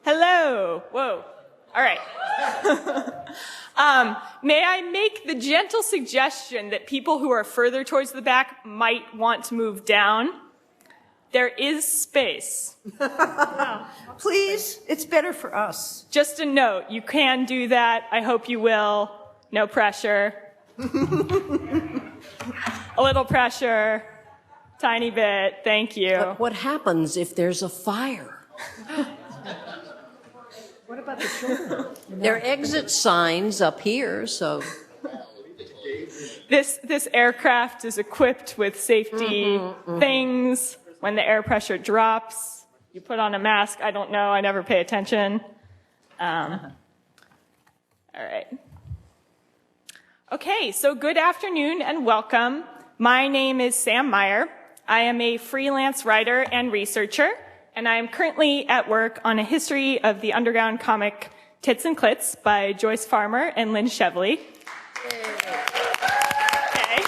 Hello. Whoa. All right. May I make the gentle suggestion that people who are further towards the back might want to move down? There is space. Please, it's better for us. Just a note, you can do that. I hope you will. No pressure. A little pressure. Tiny bit. Thank you. But what happens if there's a fire? What about the children? There are exit signs up here, so... This aircraft is equipped with safety things. When the air pressure drops, you put on a mask. I don't know. I never pay attention. All right. Okay, so good afternoon and welcome. My name is Sam Meier. I am a freelance writer and researcher, and I am currently at work on a history of the underground comic Tits and Clits by Joyce Farmer and Lynn Shevely. Okay.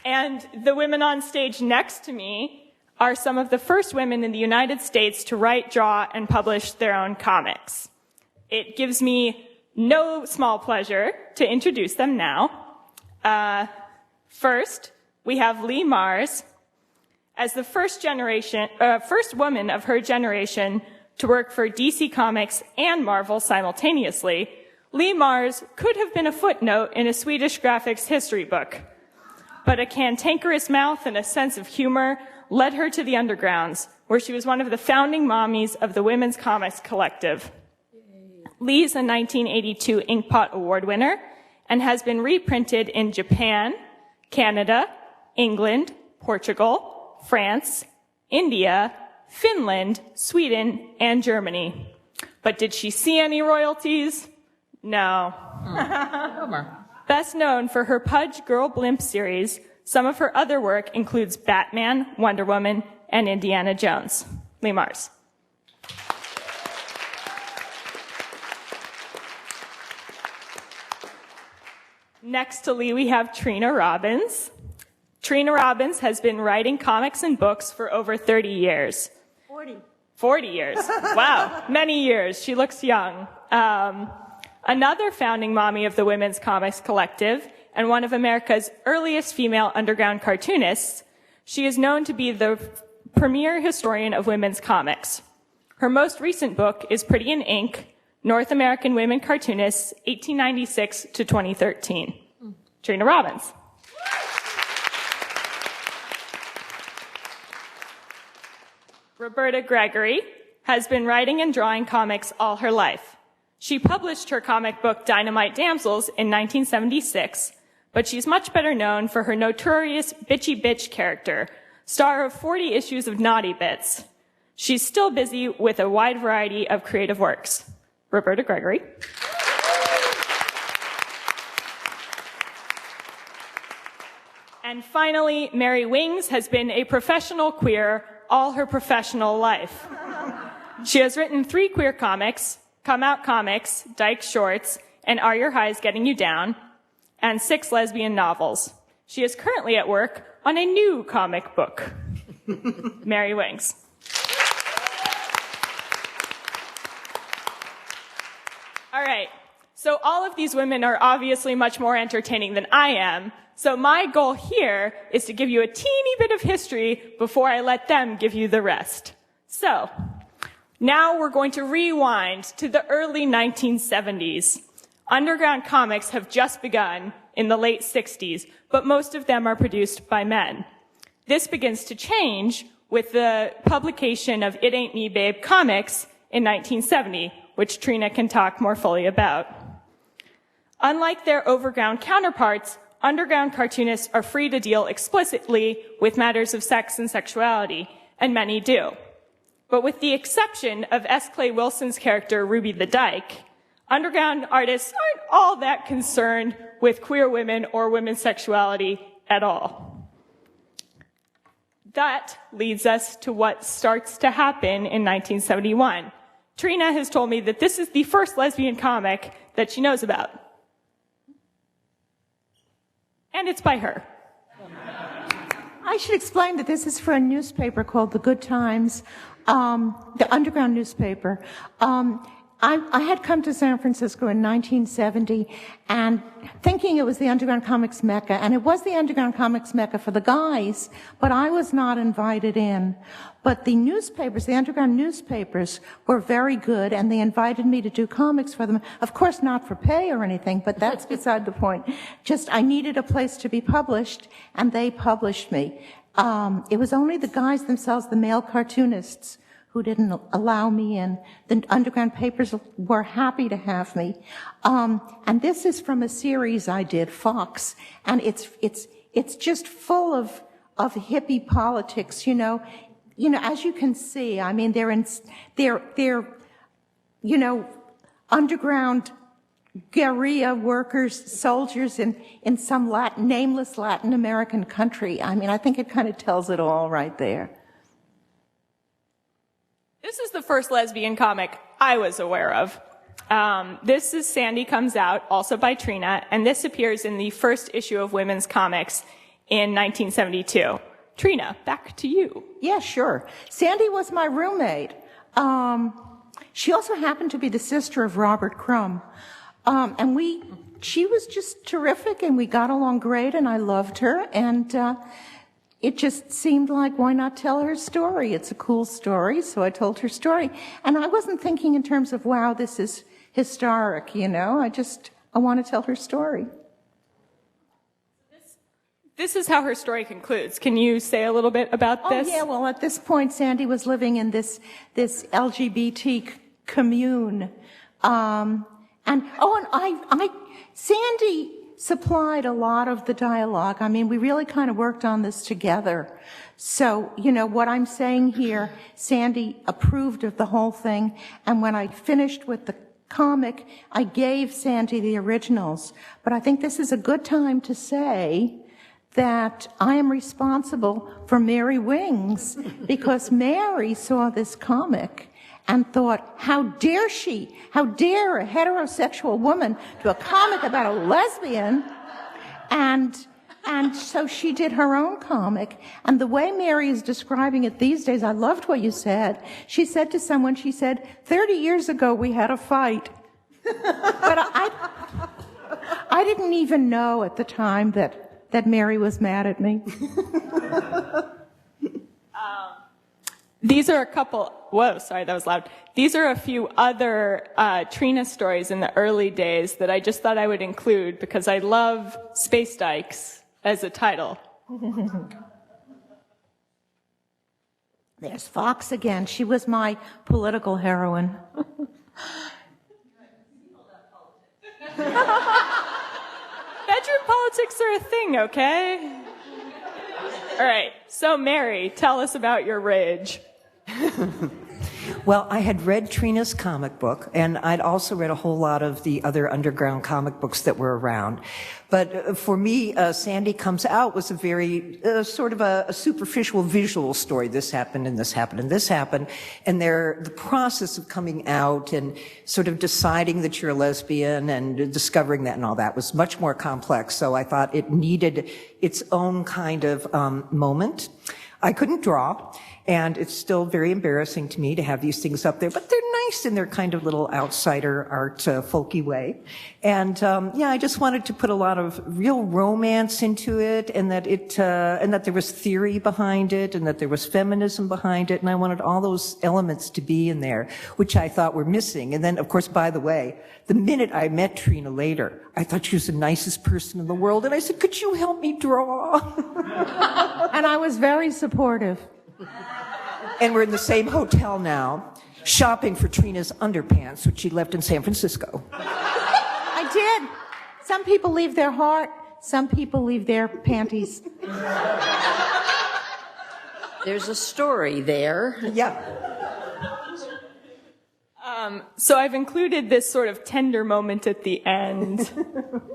And the women on stage next to me are some of the first women in the United States to write, draw, and publish their own comics. It gives me no small pleasure to introduce them now. First, we have Lee Mars. As the first woman of her generation to work for DC Comics and Marvel simultaneously, Lee Mars could have been a footnote in a Swedish graphics history book. But a cantankerous mouth and a sense of humor led her to the undergrounds, where she was one of the founding mommies of the Women's Comics Collective. Lee's a 1982 Inkpot Award winner and has been reprinted in Japan, Canada, England, Portugal, France, India, Finland, Sweden, and Germany. But did she see any royalties? No. Best known for her Pudge Girl Blimp series, some of her other work includes Batman, Wonder Woman, and Indiana Jones. Lee Mars. Next to Lee, we have Trina Robbins. Trina Robbins has been writing comics and books for over 30 years. 40 years. Wow, many years. She looks young. Another founding mommy of the Women's Comics Collective and one of America's earliest female underground cartoonists, she is known to be the premier historian of women's comics. Her most recent book is Pretty in Ink, North American Women Cartoonists, 1896 to 2013. Trina Robbins. Roberta Gregory has been writing and drawing comics all her life. She published her comic book Dynamite Damsels in 1976, but she's much better known for her notorious bitchy bitch character, star of 40 issues of Naughty Bits. She's still busy with a wide variety of creative works. Roberta Gregory. And finally, Mary Wings has been a professional queer all her professional life. She has written 3 queer comics, Come Out Comics, Dyke Shorts, and Are Your Highs Getting You Down, and 6 lesbian novels. She is currently at work on a new comic book. Mary Wings. All right, so all of these women are obviously much more entertaining than I am, so my goal here is to give you a teeny bit of history before I let them give you the rest. So, now we're going to rewind to the early 1970s. Underground comics have just begun in the late 60s, but most of them are produced by men. This begins to change with the publication of It Ain't Me Babe comics in 1970, which Trina can talk more fully about. Unlike their overground counterparts, underground cartoonists are free to deal explicitly with matters of sex and sexuality, and many do. But with the exception of S. Clay Wilson's character, Ruby the Dyke, underground artists aren't all that concerned with queer women or women's sexuality at all. That leads us to what starts to happen in 1971. Trina has told me that this is the first lesbian comic that she knows about. And it's by her. I should explain that this is for a newspaper called The Good Times. the underground newspaper. I had come to San Francisco in 1970 and thinking it was the underground comics mecca, and it was the underground comics mecca for the guys, but I was not invited in. But the newspapers, the underground newspapers, were very good, and they invited me to do comics for them. Of course, not for pay or anything, but that's beside the point. Just, I needed a place to be published, and they published me. It was only the guys themselves, the male cartoonists, who didn't allow me in. The underground papers were happy to have me. And this is from a series I did, Fox, and it's just full of hippie politics, you know, as you can see. I mean, they're underground guerrilla workers, soldiers in some nameless Latin American country. I mean, I think it kind of tells it all right there. This is the first lesbian comic I was aware of. This is Sandy Comes Out, also by Trina, and this appears in the first issue of Women's Comics in 1972. Trina, back to you. Yeah, sure. Sandy was my roommate. She also happened to be the sister of Robert Crumb. And she was just terrific, and we got along great, and I loved her, and it just seemed like, why not tell her story? It's a cool story, so I told her story. And I wasn't thinking in terms of, wow, this is historic, you know? I want to tell her story. This is how her story concludes. Can you say a little bit about this? Oh, yeah, well, at this point, Sandy was living in this LGBT commune. Sandy supplied a lot of the dialogue. I mean, we really kind of worked on this together. So, you know, what I'm saying here, Sandy approved of the whole thing, and when I finished with the comic, I gave Sandy the originals. But I think this is a good time to say that I am responsible for Mary Wings, because Mary saw this comic and thought, how dare a heterosexual woman do a comic about a lesbian? And so she did her own comic. And the way Mary is describing it these days, I loved what you said. She said to someone, 30 years ago we had a fight. But I didn't even know at the time that Mary was mad at me. These are a couple, whoa, sorry, that was loud. These are a few other Trina stories in the early days that I just thought I would include because I love Space Dykes as a title. There's Fox again. She was my political heroine. Bedroom politics are a thing, okay? All right, so Mary, tell us about your rage. Well, I had read Trina's comic book, and I'd also read a whole lot of the other underground comic books that were around. But for me, Sandy Comes Out was a very sort of a superficial visual story. This happened, and this happened, and this happened. And the process of coming out and sort of deciding that you're a lesbian and discovering that and all that was much more complex. So I thought it needed its own kind of moment. I couldn't draw, and it's still very embarrassing to me to have these things up there, but they're nice in their kind of little outsider art, folky way. And, I just wanted to put a lot of real romance into it, and that there was theory behind it, and that there was feminism behind it, and I wanted all those elements to be in there, which I thought were missing. And then, of course, by the way, the minute I met Trina later, I thought she was the nicest person in the world, and I said, could you help me draw? And I was very supportive. And we're in the same hotel now, shopping for Trina's underpants, which she left in San Francisco. I did. Some people leave their heart, some people leave their panties. There's a story there. Yeah. So I've included this sort of tender moment at the end.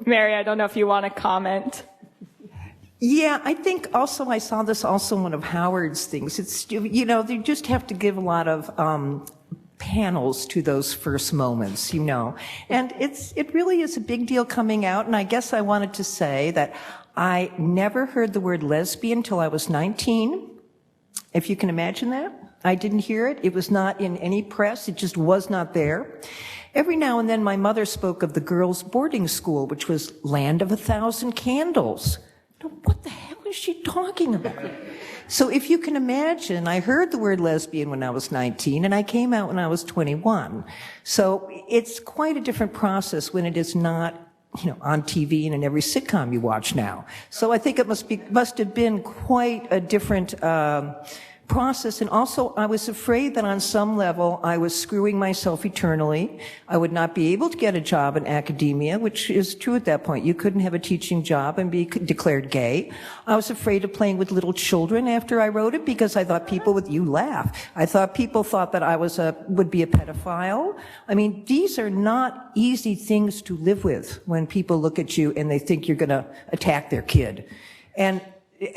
Mary, I don't know if you want to comment. Yeah, I think also I saw this also in one of Howard's things. It's, they just have to give a lot of panels to those first moments, And it really is a big deal coming out, and I guess I wanted to say that I never heard the word lesbian till I was 19, if you can imagine that. I didn't hear it. It was not in any press. It just was not there. Every now and then my mother spoke of the girls' boarding school, which was land of 1,000 candles. What the hell is she talking about? So if you can imagine, I heard the word lesbian when I was 19, and I came out when I was 21. So it's quite a different process when it is not, on TV and in every sitcom you watch now. So I think it must have been quite a different process. And also, I was afraid that on some level, I was screwing myself eternally. I would not be able to get a job in academia, which is true at that point. You couldn't have a teaching job and be declared gay. I was afraid of playing with little children after I wrote it because I thought you laugh. I thought people thought that I would be a pedophile. I mean, these are not easy things to live with when people look at you and they think you're going to attack their kid. And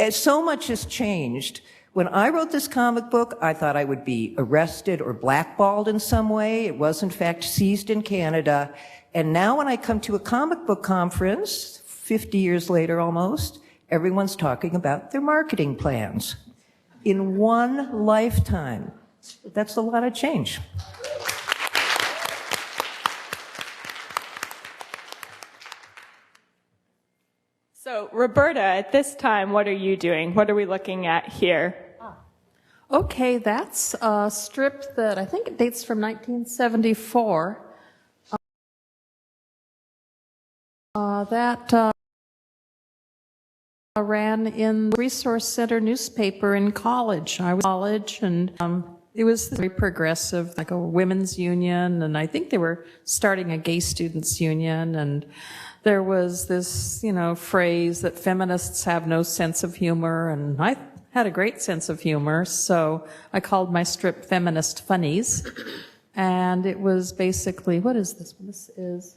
so much has changed. When I wrote this comic book, I thought I would be arrested or blackballed in some way. It was, in fact, seized in Canada. And now when I come to a comic book conference, 50 years later almost, everyone's talking about their marketing plans. In one lifetime. That's a lot of change. So, Roberta, at this time, what are you doing? What are we looking at here? Okay, that's a strip that I think it dates from 1974. That ran in the Resource Center newspaper in college. I was in college, and it was very progressive, like a women's union, and I think they were starting a gay students' union, and there was this, phrase that feminists have no sense of humor, and I had a great sense of humor, so I called my strip Feminist Funnies. And it was basically, what is this? This is,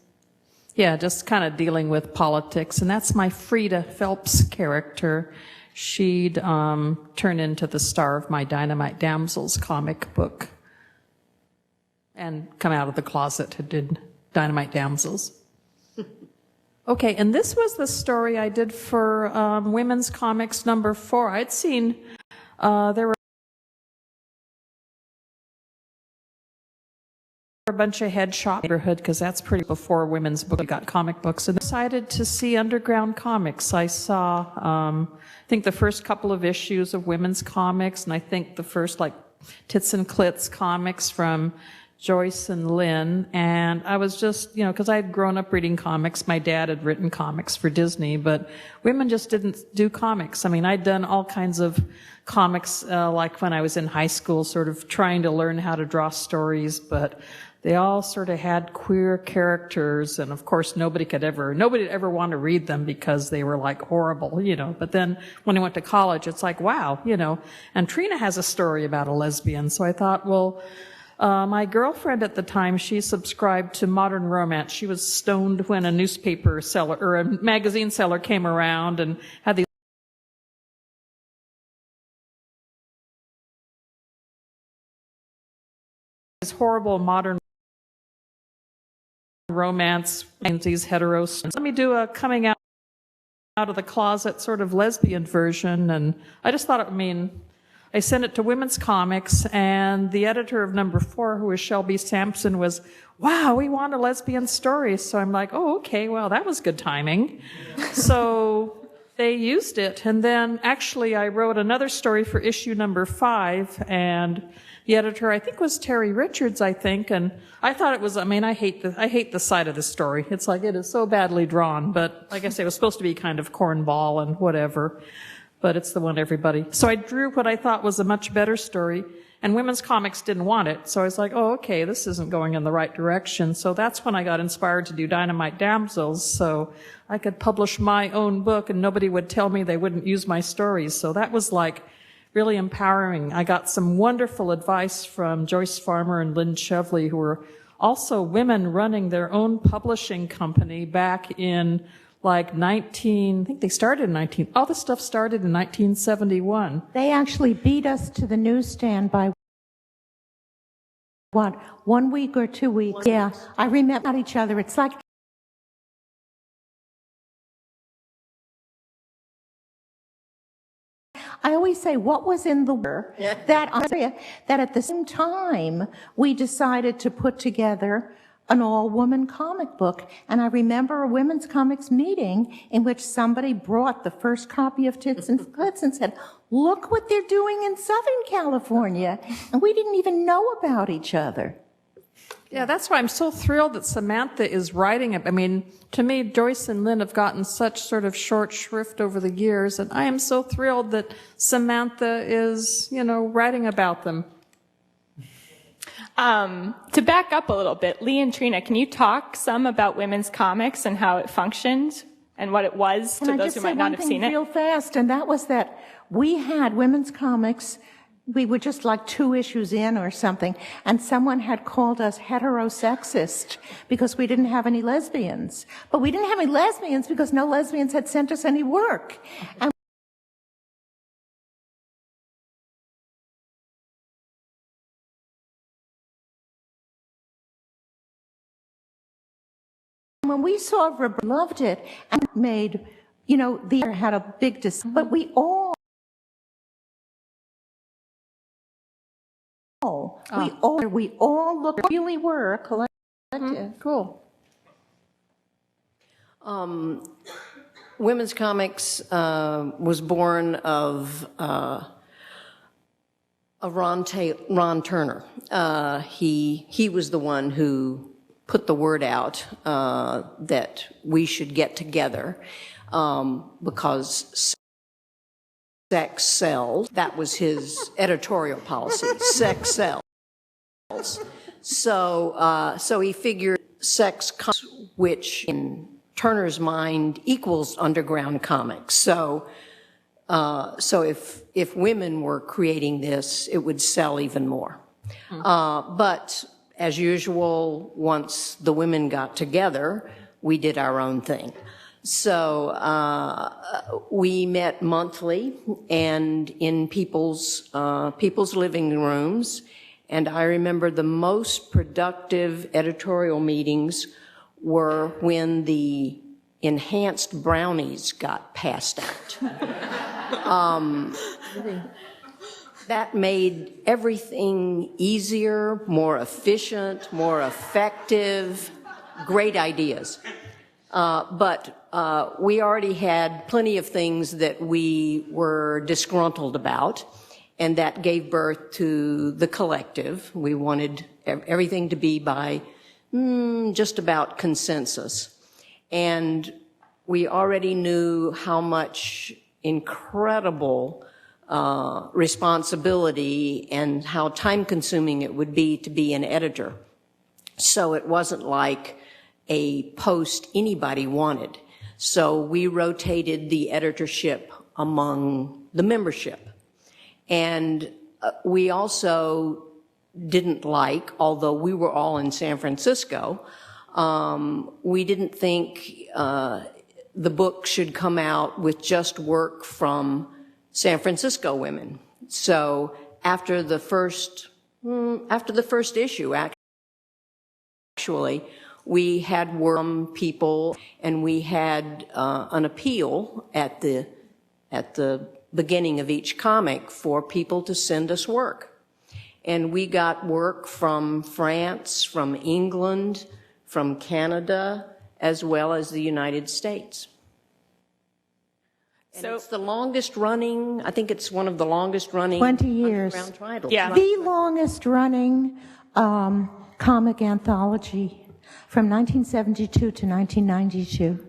just kind of dealing with politics. And that's my Frida Phelps character. She'd turn into the star of my Dynamite Damsels comic book and come out of the closet and did Dynamite Damsels. Okay, and this was the story I did for Women's Comics number 4. I'd seen there were a bunch of head shop neighborhood, because that's pretty before women's book got comic books, and I decided to see underground comics. I saw, I think the first couple of issues of Women's Comics, and I think the first Tits and Clits comics from Joyce and Lynn, and I was just, because I had grown up reading comics. My dad had written comics for Disney, but women just didn't do comics. I mean, I'd done all kinds of comics, like when I was in high school, sort of trying to learn how to draw stories, but they all sort of had queer characters, and of course nobody would ever want to read them because they were horrible, But then when I went to college, it's wow, and Trina has a story about a lesbian, so I thought, well, my girlfriend at the time, she subscribed to Modern Romance. She was stoned when a newspaper seller or a magazine seller came around and had these horrible modern romance and these heteros. Let me do a coming out of the closet sort of lesbian version, and I just thought I sent it to Women's Comics, and the editor of number 4, who was Shelby Sampson, was, wow, we want a lesbian story. So I'm like, oh, okay, well, that was good timing. So they used it. And then actually I wrote another story for issue number 5, and the editor, I think, was Terry Richards, and I thought it was, I hate the side of the story. It's it is so badly drawn, but like I say, it was supposed to be kind of cornball and whatever. But it's the one everybody. So I drew what I thought was a much better story, and Women's Comics didn't want it. So I was like, oh, okay, this isn't going in the right direction. So that's when I got inspired to do Dynamite Damsels, so I could publish my own book and nobody would tell me they wouldn't use my stories. So that was really empowering. I got some wonderful advice from Joyce Farmer and Lynn Chevley, who were also women running their own publishing company back in I think they started in all this stuff started in 1971. They actually beat us to the newsstand by 1 week or 2 weeks? Yeah, I remember each other. It's I always we say what was in the that at the same time we decided to put together an all-woman comic book. And I remember a women's comics meeting in which somebody brought the first copy of Tits and Flits and said, look what they're doing in Southern California. And we didn't even know about each other. Yeah, that's why I'm so thrilled that Samantha is writing it. I mean, to me, Joyce and Lynn have gotten such sort of short shrift over the years, and I am so thrilled that Samantha is, writing about them. To back up a little bit, Lee and Trina, can you talk some about women's comics and how it functioned and what it was to those who might not have seen it? Real fast, and that was that we had women's comics. We were just like 2 issues in or something, and someone had called us heterosexist because we didn't have any lesbians. But we didn't have any lesbians because no lesbians had sent us any work. And when we saw Roberta loved it and made, the other had a big but we all look really were a collective. Cool. Women's Comics was born of Ron Turner. He was the one who put the word out that we should get together because sex sells. That was his editorial policy. Sex sells. So he figured sex, which in Turner's mind equals underground comics. So if women were creating this, it would sell even more. But as usual, once the women got together, we did our own thing. So we met monthly and in people's living rooms. And I remember the most productive editorial meetings were when the enhanced brownies got passed out. That made everything easier, more efficient, more effective, great ideas. But we already had plenty of things that we were disgruntled about, and that gave birth to the collective. We wanted everything to be by just about consensus. And we already knew how much incredible responsibility and how time-consuming it would be to be an editor. So it wasn't like a post anybody wanted. So we rotated the editorship among the membership. And we also didn't like, although we were all in San Francisco, we didn't think the book should come out with just work from San Francisco women. So after the first issue, actually, we had work from people, and we had an appeal at the beginning of each comic for people to send us work. And we got work from France, from England, from Canada, as well as the United States. And it's the longest running, I think it's one of the longest running 20 years. underground titles. Yeah. The longest running comic anthology from 1972 to 1992.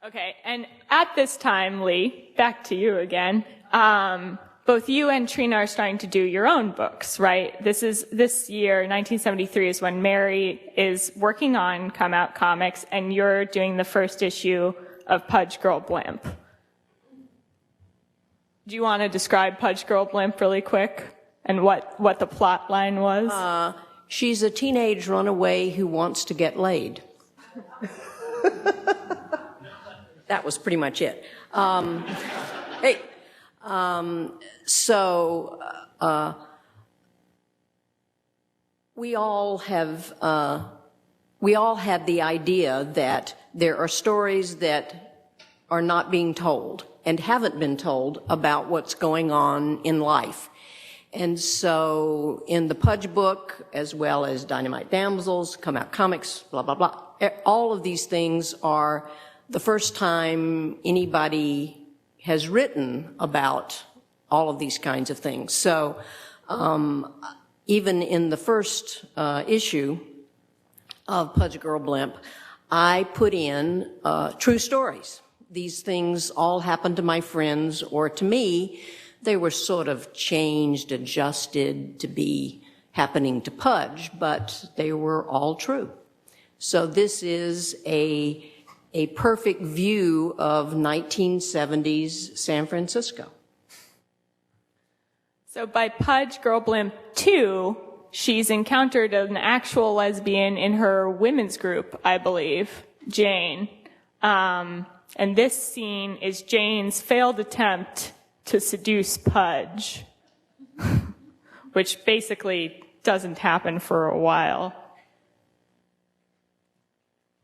Okay, and at this time, Lee, back to you again. Both you and Trina are starting to do your own books, right? This year, 1973, is when Mary is working on Come Out Comics, and you're doing the first issue of Pudge Girl Blimp. Do you want to describe Pudge Girl Blimp really quick and what the plot line was? She's a teenage runaway who wants to get laid. That was pretty much it. We all have we all had the idea that there are stories that are not being told and haven't been told about what's going on in life. And so in the Pudge book, as well as Dynamite Damsels, Come Out Comics, blah, blah, blah, all of these things are the first time anybody has written about all of these kinds of things. So even in the first issue of Pudge Girl Blimp, I put in true stories. These things all happened to my friends or to me. They were sort of changed, adjusted to be happening to Pudge, but they were all true. So this is a perfect view of 1970s San Francisco. So by Pudge Girl Blimp 2, she's encountered an actual lesbian in her women's group, I believe, Jane. And this scene is Jane's failed attempt to seduce Pudge, which basically doesn't happen for a while.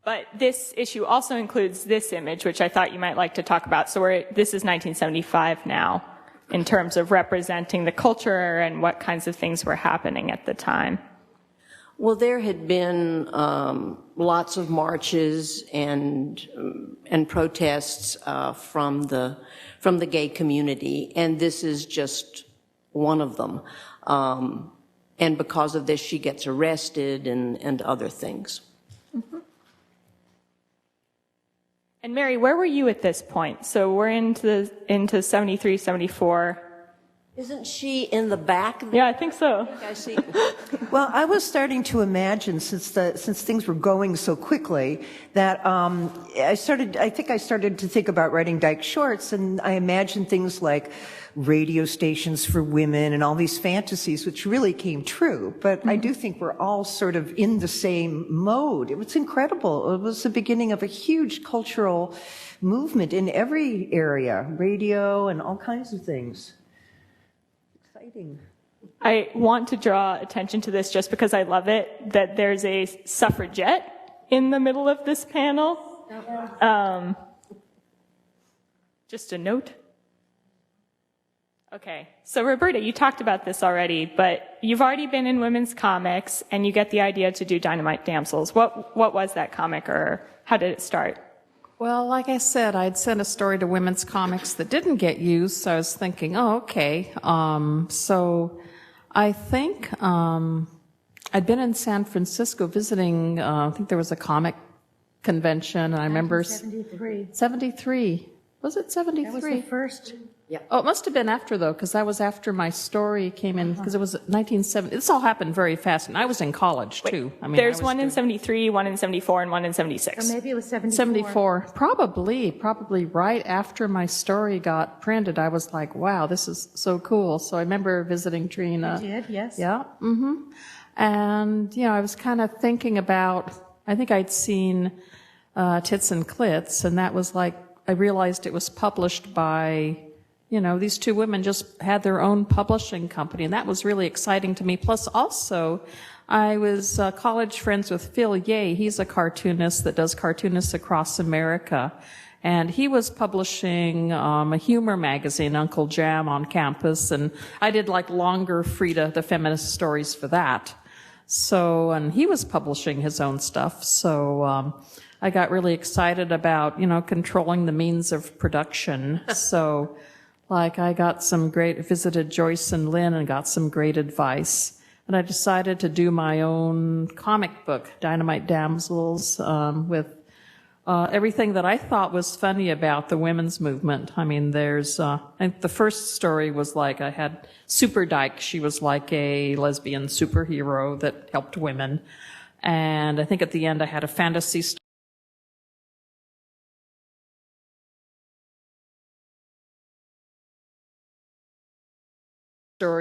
But this issue also includes this image, which I thought you might like to talk about. So this is 1975 now, in terms of representing the culture and what kinds of things were happening at the time. Well, there had been lots of marches and protests from the gay community, and this is just one of them. And because of this, she gets arrested and other things. Mm-hmm. And Mary, where were you at this point? So we're into 73, 74. Isn't she in the back there? Yeah, I think so. I see. Well, I was starting to imagine, since things were going so quickly, that I think I started to think about writing dyke shorts, and I imagined things like radio stations for women and all these fantasies, which really came true. But I do think we're all sort of in the same mode. It was incredible. It was the beginning of a huge cultural movement in every area, radio and all kinds of things. Exciting. I want to draw attention to this just because I love it, that there's a suffragette in the middle of this panel. Just a note. Okay, so Roberta, you talked about this already, but you've already been in women's comics and you get the idea to do Dynamite Damsels. What was that comic, or how did it start? Well, like I said, I'd sent a story to women's comics that didn't get used, so I was thinking, oh, okay. So I think I'd been in San Francisco visiting, I think there was a comic convention, and I remember... 73. 73. Was it 73? That was the first. Yeah. Oh, it must have been after, though, because that was after my story came in, because it was 1970. This all happened very fast, and I was in college, too. I mean, There's one in 73, one in 74, and one in 76. Or maybe it was 74. 74. Probably right after my story got printed, I was like, wow, this is so cool. So I remember visiting Trina. You did, yes. Yeah. Mm-hmm. And, I was kind of thinking about, I think I'd seen Tits and Clits, and that was like, I realized it was published by... these two women just had their own publishing company, and that was really exciting to me. Plus, also, I was college friends with Phil Ye. He's a cartoonist that does Cartoonists Across America, and he was publishing a humor magazine, Uncle Jam, on campus, and I did like longer Frida, the feminist stories for that. So, and he was publishing his own stuff, so I got really excited about, controlling the means of production. So... I visited Joyce and Lynn and got some great advice. And I decided to do my own comic book, Dynamite Damsels, with everything that I thought was funny about the women's movement. I mean, I think the first story was I had Super Dyke. She was like a lesbian superhero that helped women. And I think at the end I had a fantasy story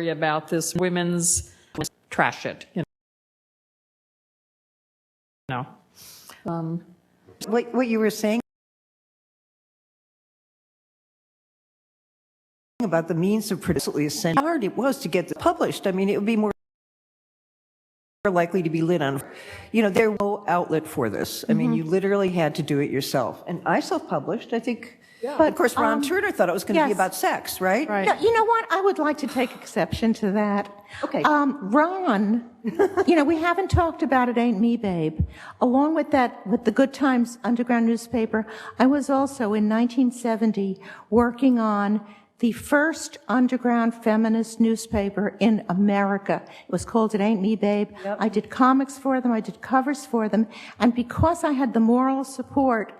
about this women's trash it, What you were saying about the means of producing, how hard it was to get this published. I mean, it would be more likely to be lit on. There was no outlet for this. I mean, you literally had to do it yourself. And I self-published, I think. Yeah. But of course, Ron Turner thought it was going to be about sex, right? Right. No, you know what? I would like to take exception to that. Okay. Ron, we haven't talked about It Ain't Me, Babe. Along with that, with the Good Times Underground newspaper, I was also in 1970 working on the first underground feminist newspaper in America. It was called It Ain't Me, Babe. Yep. I did comics for them. I did covers for them. And because I had the moral support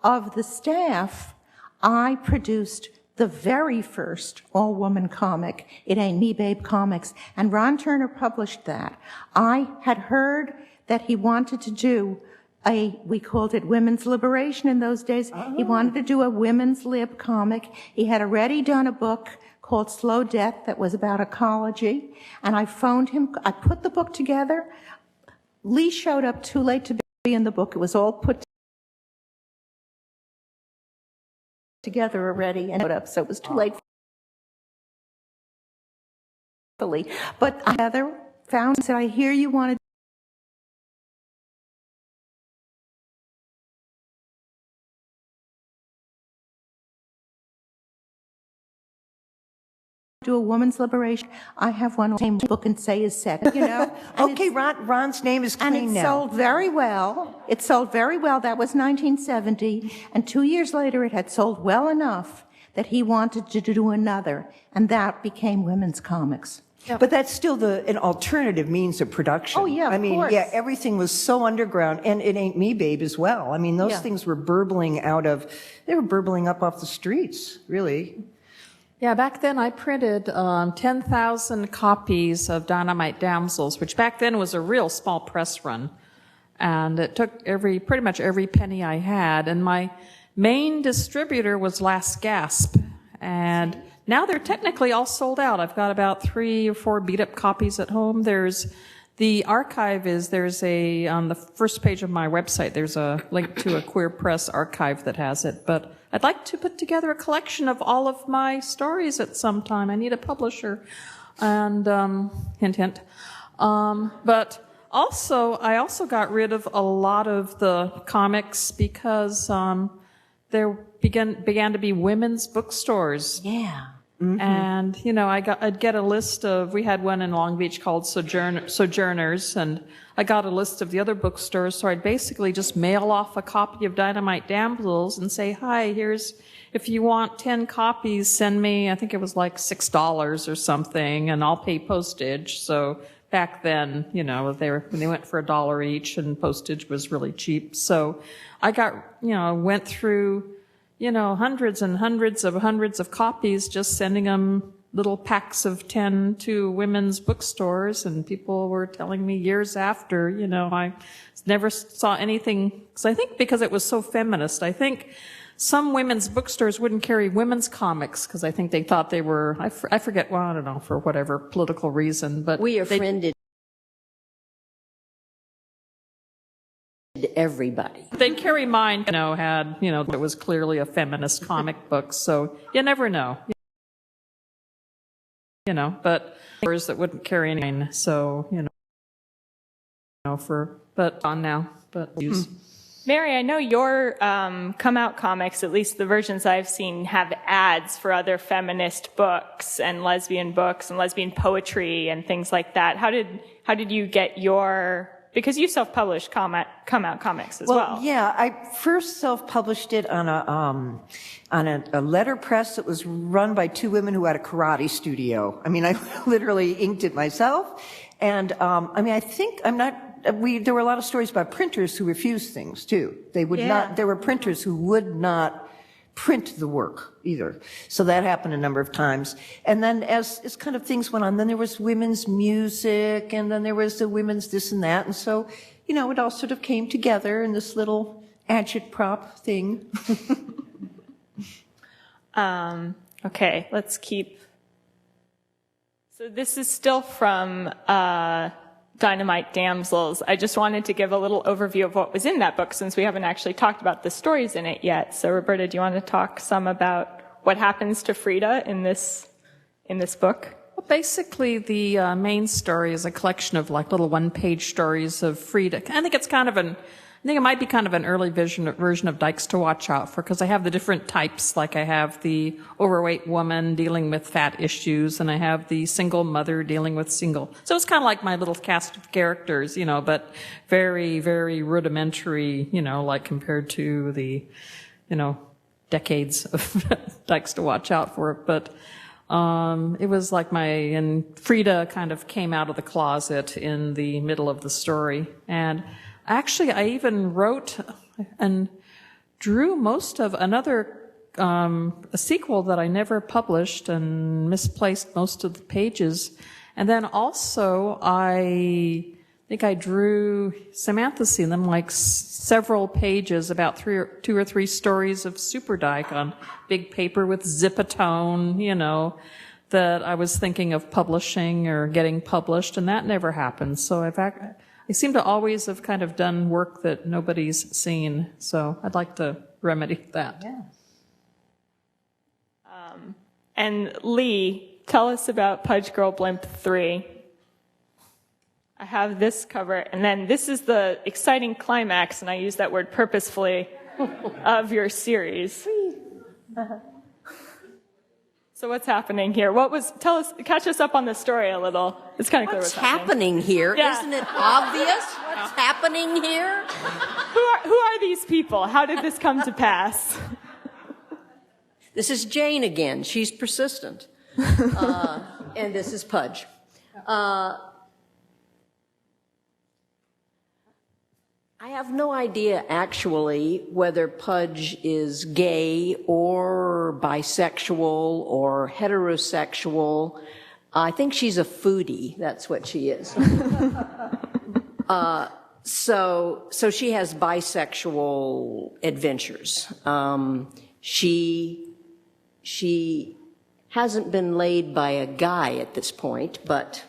of the staff, I produced the very first all-woman comic, It Ain't Me, Babe Comics, and Ron Turner published that. I had heard that he wanted to do we called it Women's Liberation in those days. Oh. He wanted to do a women's lib comic. He had already done a book called Slow Death that was about ecology, and I phoned him. I put the book together. Lee showed up too late to be in the book. It was all put together already and put up, so it was too late for Lee. But Heather found and said, I hear you want to do a woman's liberation. I have one same book and say is sex, Okay, Ron's name is clean now. And it sold very well. It sold very well. That was 1970. And 2 years later, it had sold well enough that he wanted to do another. And that became women's comics. Yep. But that's still an alternative means of production. Oh, yeah, of course. Yeah, everything was so underground. And It Ain't Me, Babe, as well. I mean, those things were burbling they were burbling up off the streets, really. Yeah, back then I printed 10,000 copies of Dynamite Damsels, which back then was a real small press run. And it took pretty much every penny I had. And my main distributor was Last Gasp. And now they're technically all sold out. I've got about 3 or 4 beat-up copies at home. The archive on the first page of my website, there's a link to a Queer Press archive that has it. But I'd like to put together a collection of all of my stories at some time. I need a publisher. And, hint, hint. But I also got rid of a lot of the comics because, there began to be women's bookstores. Yeah. Mm-hmm. And, I'd get a list we had one in Long Beach called Sojourners, and I got a list of the other bookstores, so I'd basically just mail off a copy of Dynamite Damsels and say, hi, if you want 10 copies, send me, I think it was like $6 or something, and I'll pay postage. So back then, they went for $1 each, and postage was really cheap. So I went through hundreds and hundreds of copies, just sending them little packs of 10 to women's bookstores, and people were telling me years after, I never saw anything, because it was so feminist. I think some women's bookstores wouldn't carry women's comics because I think they thought they were, I forget, well, I don't know, for whatever political reason, but we offended everybody. They'd carry mine, it was clearly a feminist comic book, so you never know. But others that wouldn't carry anything, so, but on now, but use. Mary, I know your come out comics, at least the versions I've seen, have ads for other feminist books and lesbian poetry and things like that. How did you get because you self-published come out comics as well. Yeah, I first self-published it on a letterpress that was run by 2 women who had a karate studio. I mean, I literally inked it myself. And, there were a lot of stories about printers who refused things too. There were printers who would not print the work either. So that happened a number of times. And then as kind of things went on, then there was women's music, and then there was the women's this and that. And so, it all sort of came together in this little agitprop thing. Okay, let's keep. So this is still from Dynamite Damsels. I just wanted to give a little overview of what was in that book since we haven't actually talked about the stories in it yet. So Roberta, do you want to talk some about what happens to Frida in this book? Well, basically, the main story is a collection of like little one-page stories of Frida. I think it might be kind of an early version of Dykes to Watch Out For, because I have the different types. Like I have the overweight woman dealing with fat issues, and I have the single mother dealing with single. So it's kind of like my little cast of characters, but very, very rudimentary, like compared to the, decades of Dykes to Watch Out For. But it was like and Frida kind of came out of the closet in the middle of the story. And actually, I even wrote and drew most of another, a sequel that I never published and misplaced most of the pages. And then also, I think I drew, Samantha seen them, like several pages, about two or three stories of Super Dyke on big paper with Zipatone, that I was thinking of publishing or getting published, and that never happened. So I seem to always have kind of done work that nobody's seen, so I'd like to remedy that. Yeah. And Lee, tell us about Pudge Girl Blimp 3. I have this cover, and then this is the exciting climax, and I use that word purposefully, of your series. So what's happening here? Catch us up on the story a little. It's kind of clear What's what's happening here? Yeah. Isn't it obvious what's happening here? Who are these people? How did this come to pass? This is Jane again. She's persistent. And this is Pudge. I have no idea, actually, whether Pudge is gay or bisexual or heterosexual. I think she's a foodie. That's what she is. So she has bisexual adventures. She hasn't been laid by a guy at this point, but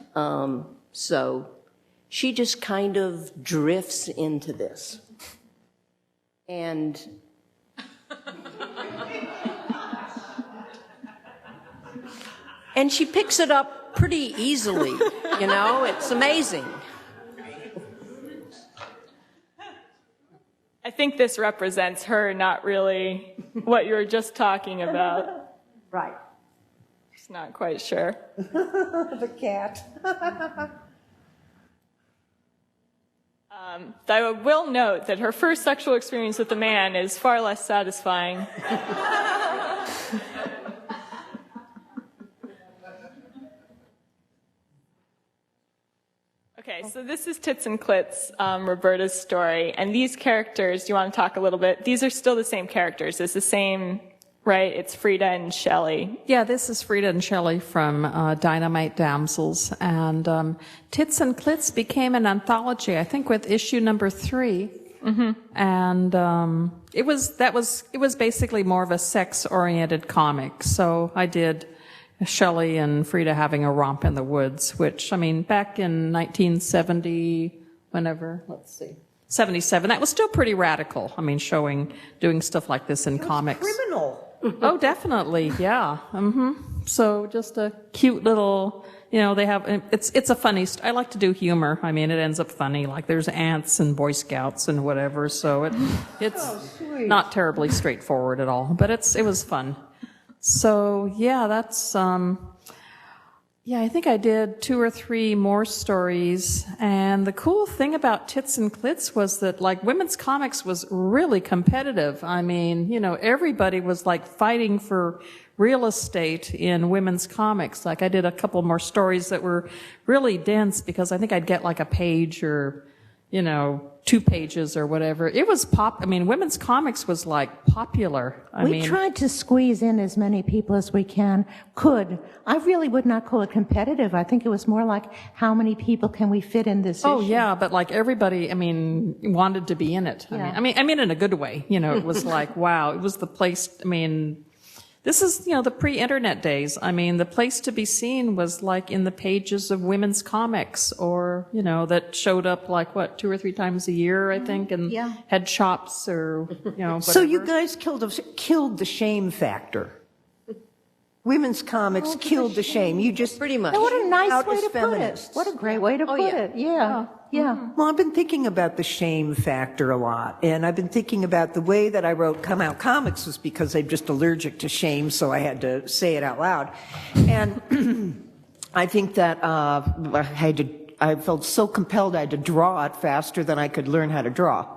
so she just kind of drifts into this. And she picks it up pretty easily, it's amazing. I think this represents her, not really what you were just talking about. Right. Just not quite sure. The cat. I will note that her first sexual experience with a man is far less satisfying. Okay, so this is Tits and Clits, Roberta's story, and these characters, do you want to talk a little bit? These are still the same characters. It's the same, right? It's Frida and Shelley. Yeah, this is Frida and Shelley from Dynamite Damsels, and Tits and Clits became an anthology, I think, with issue number 3. Mm-hmm. And it was basically more of a sex-oriented comic. So I did Shelley and Frida having a romp in the woods, which, back in 1970, 77, that was still pretty radical. Doing stuff like this in comics. Criminal. Oh, definitely, yeah. Mm-hmm. So just a cute little, they have, it's a funny, I like to do humor. It ends up funny, like there's ants and Boy Scouts and whatever, so it's not terribly straightforward at all, but it was fun. So, yeah, that's, I think I did 2 or 3 more stories. And the cool thing about Tits and Clits was that, women's comics was really competitive. Everybody was, fighting for real estate in women's comics. I did a couple more stories that were really dense because I think I'd get, a page or, 2 pages or whatever. It was women's comics was popular. We tried to squeeze in as many people as we could. I really would not call it competitive. I think it was more like how many people can we fit in this issue? Yeah, but everybody, wanted to be in it. Yeah. In a good way. It was wow, it was the place, this is, the pre-internet days. The place to be seen was in the pages of women's comics or, that showed up 2 or 3 times a year, I think, and had shops or, whatever. So you guys killed the shame factor. Women's comics killed the shame. You just Pretty much. Now, what a nice out way as to put feminists. it. What a great way to put yeah. it. Yeah, yeah. Well, I've been thinking about the shame factor a lot, and I've been thinking about the way that I wrote Come Out Comics was because I'm just allergic to shame, so I had to say it out loud. And I think that I felt so compelled I had to draw it faster than I could learn how to draw.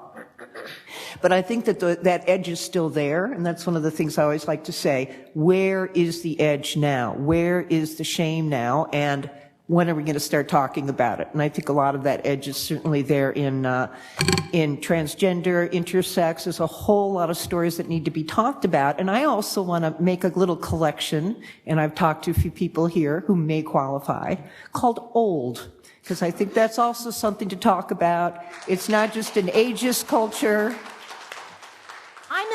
But I think that that edge is still there, and that's one of the things I always like to say. Where is the edge now? Where is the shame now? And when are we going to start talking about it? And I think a lot of that edge is certainly there in transgender, intersex. There's a whole lot of stories that need to be talked about. And I also want to make a little collection, and I've talked to a few people here who may qualify, called Old. Because I think that's also something to talk about. It's not just an ageist culture. I'm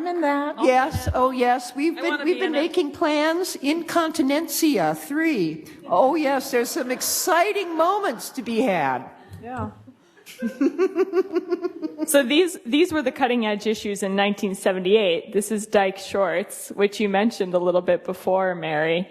in that. Yes, oh yes, we've been making plans. Incontinentia 3. Oh yes, there's some exciting moments to be had. Yeah. So these were the cutting edge issues in 1978. This is Dyke Shorts, which you mentioned a little bit before, Mary.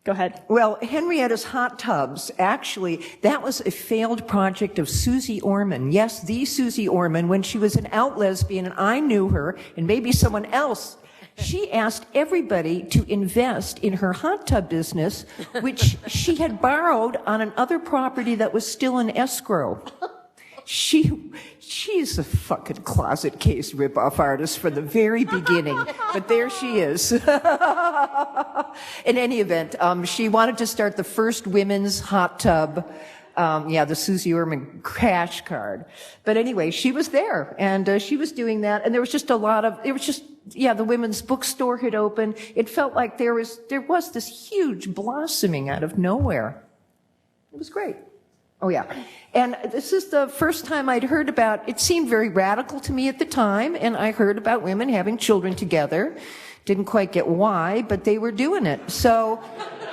Go ahead. Well, Henrietta's Hot Tubs, actually, that was a failed project of Susie Orman. Yes, the Susie Orman, when she was an out lesbian, and I knew her, and maybe someone else. She asked everybody to invest in her hot tub business, which she had borrowed on another property that was still in escrow. She's a fucking closet case ripoff artist from the very beginning, but there she is. In any event, she wanted to start the first women's hot tub, the Susie Orman crash card. But anyway, she was there, and she was doing that, and there was the women's bookstore had opened. It felt like there was this huge blossoming out of nowhere. It was great. Oh, yeah. And this is the first time I'd heard about, it seemed very radical to me at the time, and I heard about women having children together. Didn't quite get why, but they were doing it. So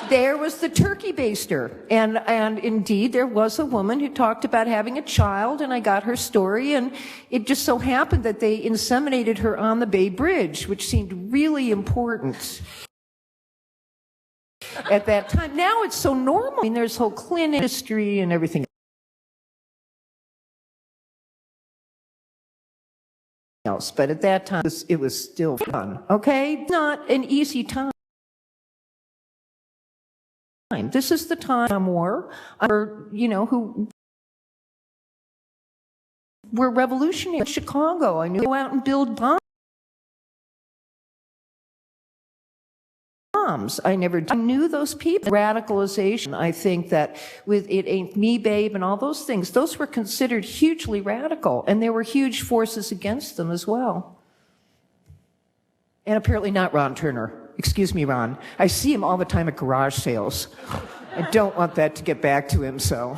there was the turkey baster. And indeed, there was a woman who talked about having a child, and I got her story, and it just so happened that they inseminated her on the Bay Bridge, which seemed really important at that time. Now it's so normal. I mean, there's whole clean industry and everything else. But at that time, it was still fun. Okay? Not an easy time. This is the time who were revolutionary. In Chicago, I knew go out and build bombs. I never knew those people. Radicalization, I think that with It Ain't Me, Babe, and all those things, those were considered hugely radical, and there were huge forces against them as well. And apparently not Ron Turner. Excuse me, Ron. I see him all the time at garage sales. I don't want that to get back to him, so.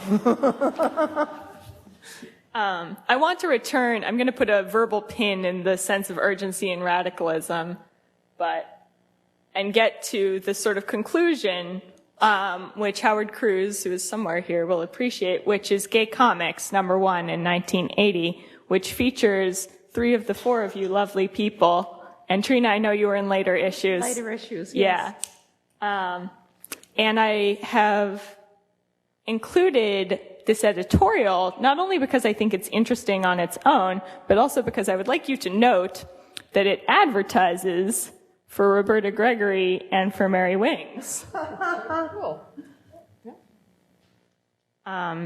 I want to return, I'm going to put a verbal pin in the sense of urgency and radicalism, and get to the sort of conclusion, which Howard Cruz, who is somewhere here, will appreciate, which is Gay Comics, #1 in 1980, which features 3 of the 4 of you lovely people. And Trina, I know you were in later issues. Later issues, yes. Yeah. And I have included this editorial, not only because I think it's interesting on its own, but also because I would like you to note that it advertises for Roberta Gregory and for Mary Wings. Cool.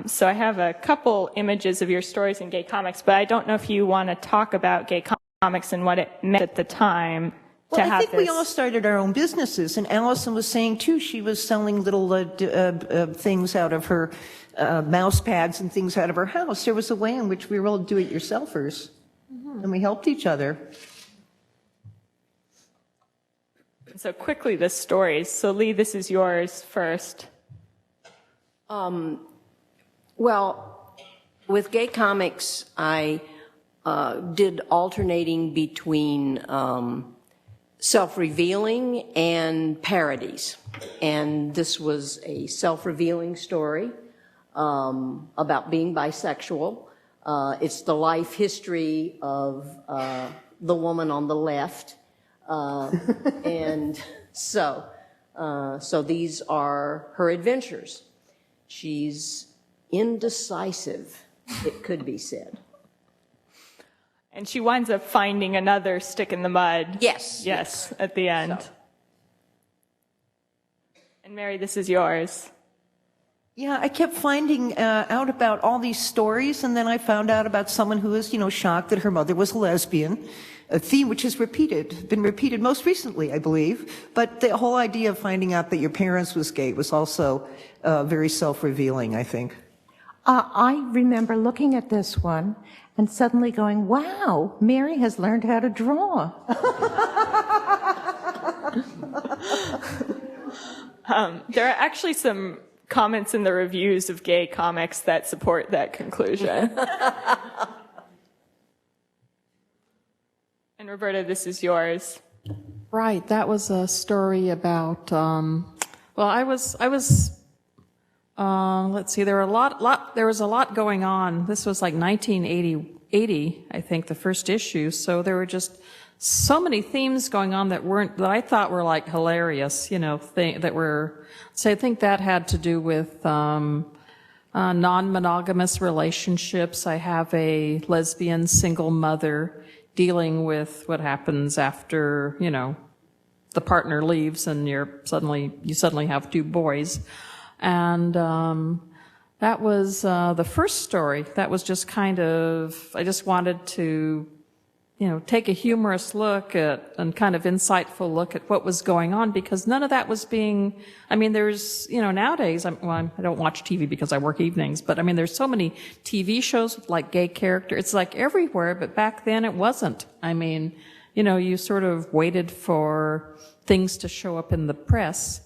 So I have a couple images of your stories in Gay Comics, but I don't know if you want to talk about Gay Comics and what it meant at the time. Well, I think we all started our own businesses, and Allison was saying too, she was selling little things out of her mouse pads and things out of her house. There was a way in which we were all do-it-yourselfers, and we helped each other. So quickly, the stories. So Lee, this is yours first. Well, with Gay Comics, I did alternating between self-revealing and parodies. And this was a self-revealing story about being bisexual. It's the life history of the woman on the left. And So these are her adventures. She's indecisive, it could be said. And she winds up finding another stick in the mud. Yes. At the end. So. And Mary, this is yours. Yeah, I kept finding out about all these stories, and then I found out about someone who was, shocked that her mother was a lesbian, a theme which has been repeated most recently, I believe. But the whole idea of finding out that your parents was gay was also very self-revealing, I think. I remember looking at this one and suddenly going, wow, Mary has learned how to draw. There are actually some comments in the reviews of gay comics that support that conclusion. And Roberta, this is yours. Right, that was a story about, let's see, there was a lot going on. This was like 1980, I think, the first issue. So there were just so many themes going on that I thought were like hilarious, so I think that had to do with, non-monogamous relationships. I have a lesbian single mother dealing with what happens after, the partner leaves and you suddenly have two boys. And that was the first story. That was just kind of, I just wanted to, take a humorous look at and kind of insightful look at what was going on, because none of that was being, there's, nowadays, I don't watch TV because I work evenings, but there's so many TV shows with like gay characters. It's like everywhere, but back then it wasn't. You sort of waited for things to show up in the press.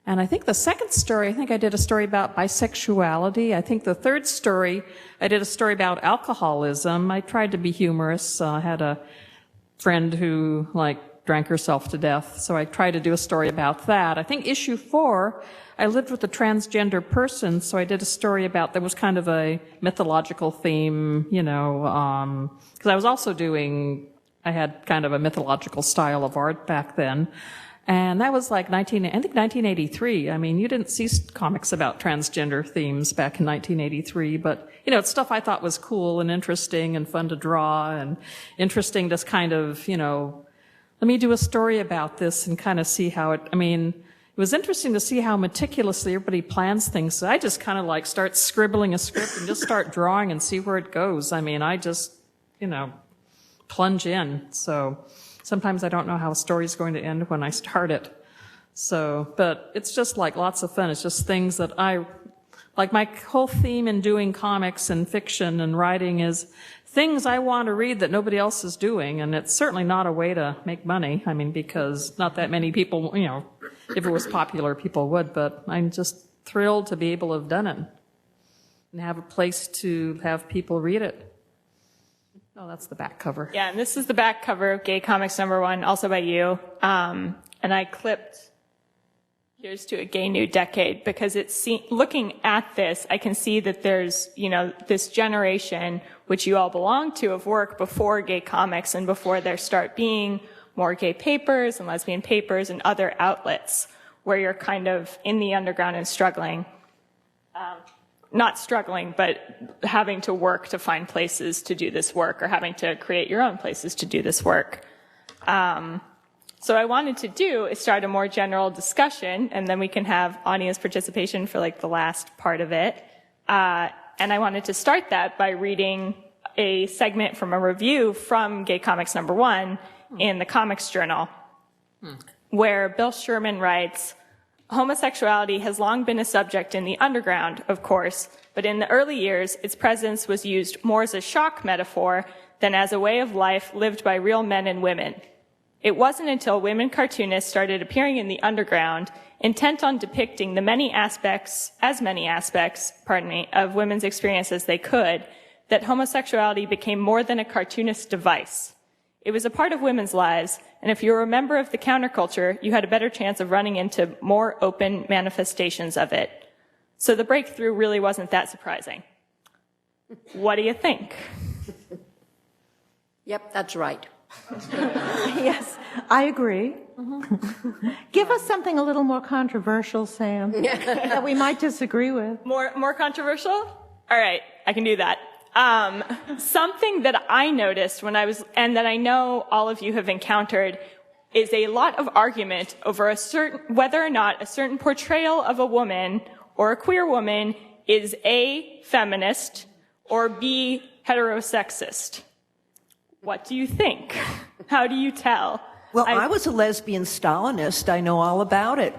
And I think the second story, I did a story about bisexuality. I think the third story, I did a story about alcoholism. I tried to be humorous. I had a friend who, drank herself to death, so I tried to do a story about that. I think issue 4, I lived with a transgender person, so I did a story about, that was kind of a mythological theme, because I was also I had kind of a mythological style of art back then. And that was like 1983. You didn't see comics about transgender themes back in 1983, but, it's stuff I thought was cool and interesting and fun to draw and interesting to kind of, let me do a story about this and kind of see how it was interesting to see how meticulously everybody plans things. So I just kind of start scribbling a script and just start drawing and see where it goes. I just, plunge in. So sometimes I don't know how a story's going to end when I start it. But it's just lots of fun. It's just things that my whole theme in doing comics and fiction and writing is things I want to read that nobody else is doing. And it's certainly not a way to make money. Because not that many people, if it was popular, people would, but I'm just thrilled to be able to have done it and have a place to have people read it. Oh, that's the back cover. Yeah, and this is the back cover of Gay Comics #1, also by you. And I clipped "Here's to a Gay New Decade" because looking at this, I can see that there's, this generation, which you all belong to, of work before gay comics and before there start being more gay papers and lesbian papers and other outlets where you're kind of in the underground and struggling. Not struggling, but having to work to find places to do this work or having to create your own places to do this work. So what I wanted to do is start a more general discussion, and then we can have audience participation for the last part of it. And I wanted to start that by reading a segment from a review from Gay Comics #1 in the Comics Journal, where Bill Sherman writes, "Homosexuality has long been a subject in the underground, of course, but in the early years, its presence was used more as a shock metaphor than as a way of life lived by real men and women. It wasn't until women cartoonists started appearing in the underground, intent on depicting as many aspects, of women's experience as they could, that homosexuality became more than a cartoonist device. It was a part of women's lives, and if you were a member of the counterculture, you had a better chance of running into more open manifestations of it. So the breakthrough really wasn't that surprising." What do you think? Yep, that's right. Yes, I agree. Give us something a little more controversial, Sam, that we might disagree with. More controversial? All right, I can do that. Something that I noticed and that I know all of you have encountered, is a lot of argument over whether or not a certain portrayal of a woman or a queer woman is A, feminist, or B, heterosexist. What do you think? How do you tell? Well, I was a lesbian Stalinist. I know all about it.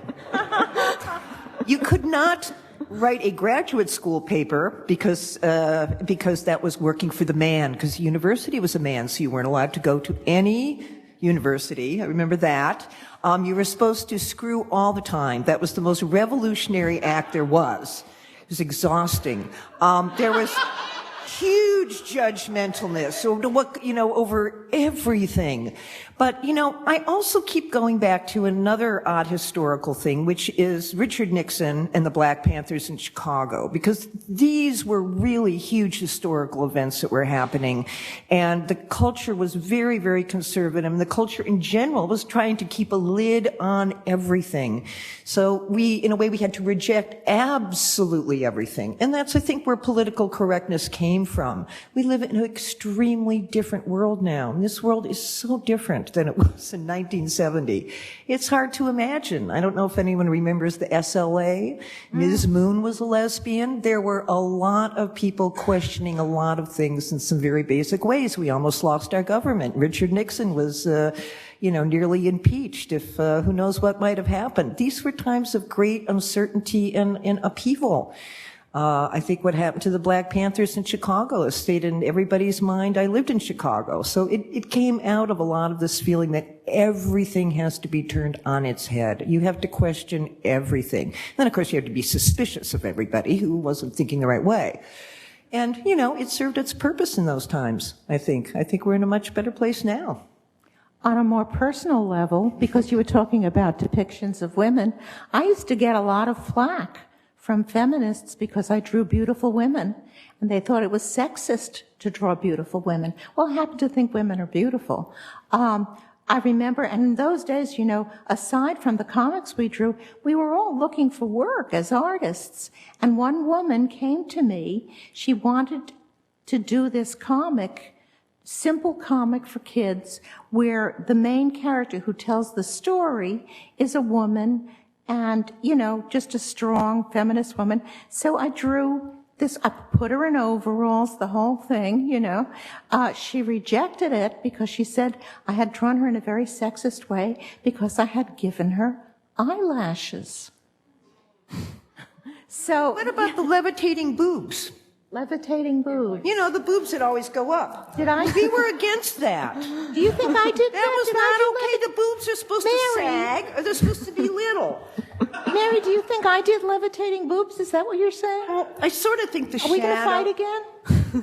You could not write a graduate school paper because that was working for the man, because the university was a man, so you weren't allowed to go to any university. I remember that. You were supposed to screw all the time. That was the most revolutionary act there was. It was exhausting. There was huge judgmentalness over everything. But, I also keep going back to another odd historical thing, which is Richard Nixon and the Black Panthers in Chicago, because these were really huge historical events that were happening. And the culture was very, very conservative. And the culture in general was trying to keep a lid on everything. So in a way, we had to reject absolutely everything. And that's, I think, where political correctness came from. We live in an extremely different world now. And this world is so different than it was in 1970. It's hard to imagine. I don't know if anyone remembers the SLA. Ms. Moon was a lesbian. There were a lot of people questioning a lot of things in some very basic ways. We almost lost our government. Richard Nixon was, nearly impeached. If who knows what might have happened. These were times of great uncertainty and upheaval. I think what happened to the Black Panthers in Chicago has stayed in everybody's mind. I lived in Chicago. So it came out of a lot of this feeling that everything has to be turned on its head. You have to question everything. Then, of course, you have to be suspicious of everybody who wasn't thinking the right way. And, it served its purpose in those times, I think. I think we're in a much better place now. On a more personal level, because you were talking about depictions of women, I used to get a lot of flack from feminists because I drew beautiful women, and they thought it was sexist to draw beautiful women. Well, I happen to think women are beautiful. I remember, and in those days, aside from the comics we drew, we were all looking for work as artists. And one woman came to me. She wanted to do this simple comic for kids, where the main character who tells the story is a woman, and, just a strong feminist woman. So I drew this, I put her in overalls, the whole thing, She rejected it because she said I had drawn her in a very sexist way because I had given her eyelashes. So. What about the levitating boobs? Levitating boobs. The boobs that always go up. Did I? We were against that. Do you think I did that? That was not okay. The boobs are supposed to sag, or they're supposed to be little. Mary, do you think I did levitating boobs? Is that what you're saying? Well, I sort of think the shadow. Are we going to fight again?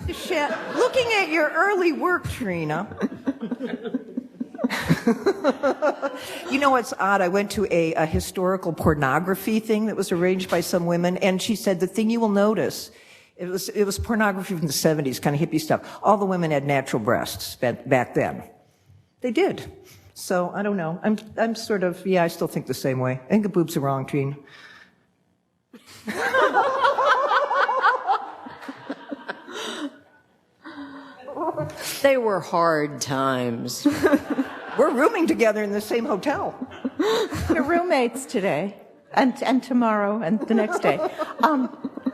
The shadow. Looking at your early work, Trina. What's odd? I went to a historical pornography thing that was arranged by some women, and she said the thing you will notice. It was pornography from the 70s, kind of hippie stuff. All the women had natural breasts back then. They did. So, I don't know. I'm sort of, I still think the same way. I think the boobs are wrong, Trina. They were hard times. We're rooming together in the same hotel. We're roommates today, and tomorrow, and the next day.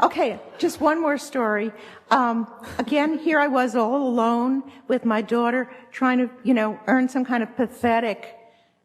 Okay, just one more story. Again, here I was all alone with my daughter trying to, earn some kind of pathetic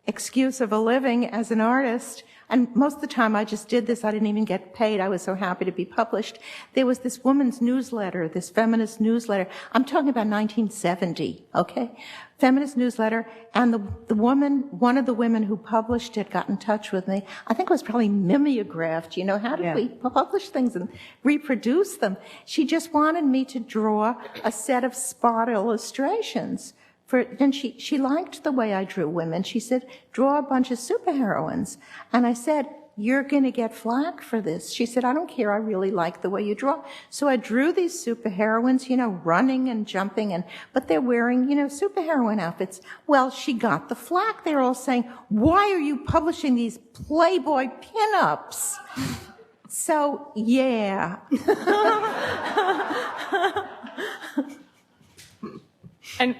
excuse of a living as an artist. And most of the time I just did this. I didn't even get paid. I was so happy to be published. There was this woman's newsletter, this feminist newsletter. I'm talking about 1970, okay? Feminist newsletter. And the woman, one of the women who published it got in touch with me. I think it was probably mimeographed. How did we publish things and reproduce them? She just wanted me to draw a set of spot illustrations. Then she liked the way I drew women. She said, draw a bunch of superheroines. And I said, you're going to get flack for this. She said, I don't care. I really like the way you draw. So I drew these superheroines, running and jumping, but they're wearing, superheroine outfits. Well, she got the flack. They're all saying, why are you publishing these Playboy pinups? So, yeah. And,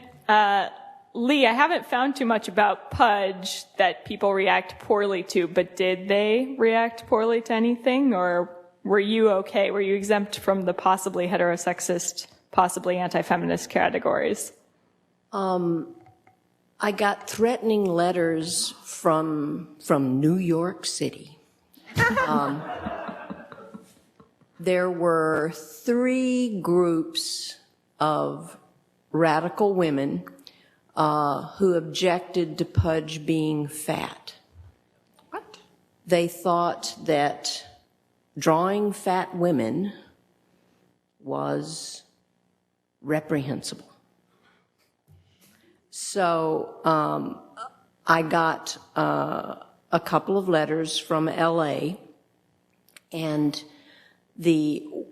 Lee, I haven't found too much about Pudge that people react poorly to, but did they react poorly to anything, or were you okay? Were you exempt from the possibly heterosexist, possibly anti-feminist categories? I got threatening letters from New York City. There were 3 groups of radical women who objected to Pudge being fat. What? They thought that drawing fat women was reprehensible. So I got a couple of letters from LA, and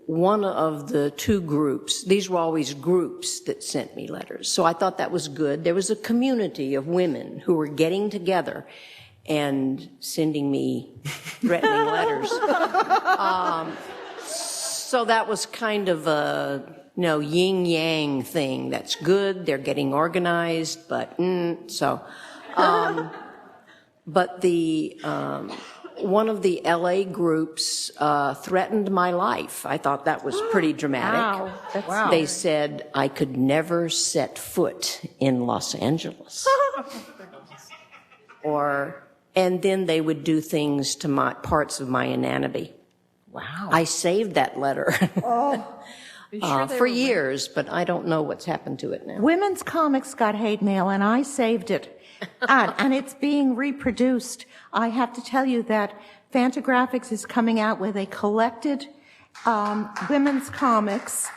one of the 2 groups, these were always groups that sent me letters. So I thought that was good. There was a community of women who were getting together and sending me threatening letters. So that was kind of a, yin-yang thing. That's good. They're getting organized, but but one of the LA groups threatened my life. I thought that was pretty dramatic. Wow. They said I could never set foot in Los Angeles. And then they would do things to parts of my anatomy. Wow. I saved that letter for years, but I don't know what's happened to it now. Women's Comics got hate mail, and I saved it. And it's being reproduced. I have to tell you that Fantagraphics is coming out with a collected women's comics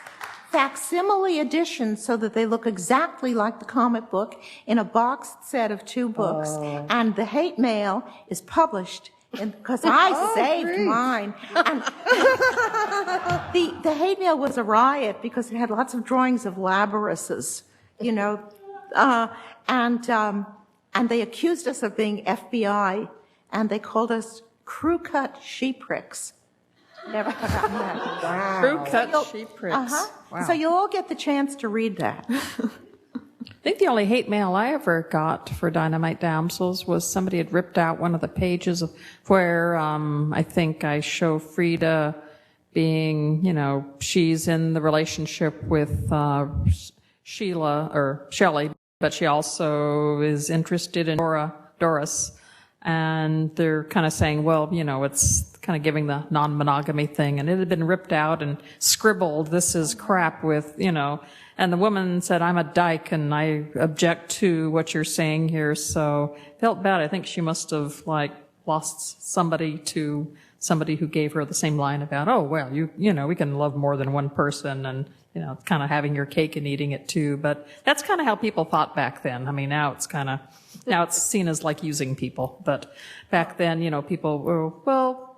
facsimile edition so that they look exactly like the comic book in a boxed set of 2 books. And the hate mail is published because I saved mine. And the hate mail was a riot because it had lots of drawings of labyrinths, and they accused us of being FBI, and they called us crew-cut sheepricks. Never forgotten that. Wow. Crew-cut sheepricks. Wow. So you'll all get the chance to read that. I think the only hate mail I ever got for Dynamite Damsels was somebody had ripped out one of the pages where I think I show Frida being, she's in the relationship with Sheila or Shelley, but she also is interested in Doris. And they're kind of saying, well, it's kind of giving the non-monogamy thing. And it had been ripped out and scribbled, this is crap with, and the woman said, I'm a dyke and I object to what you're saying here. So felt bad. I think she must have lost somebody to somebody who gave her the same line about, oh, well, we can love more than one person and, kind of having your cake and eating it too. But that's kind of how people thought back then. I mean, now it's seen as like using people. But back then, people were, well,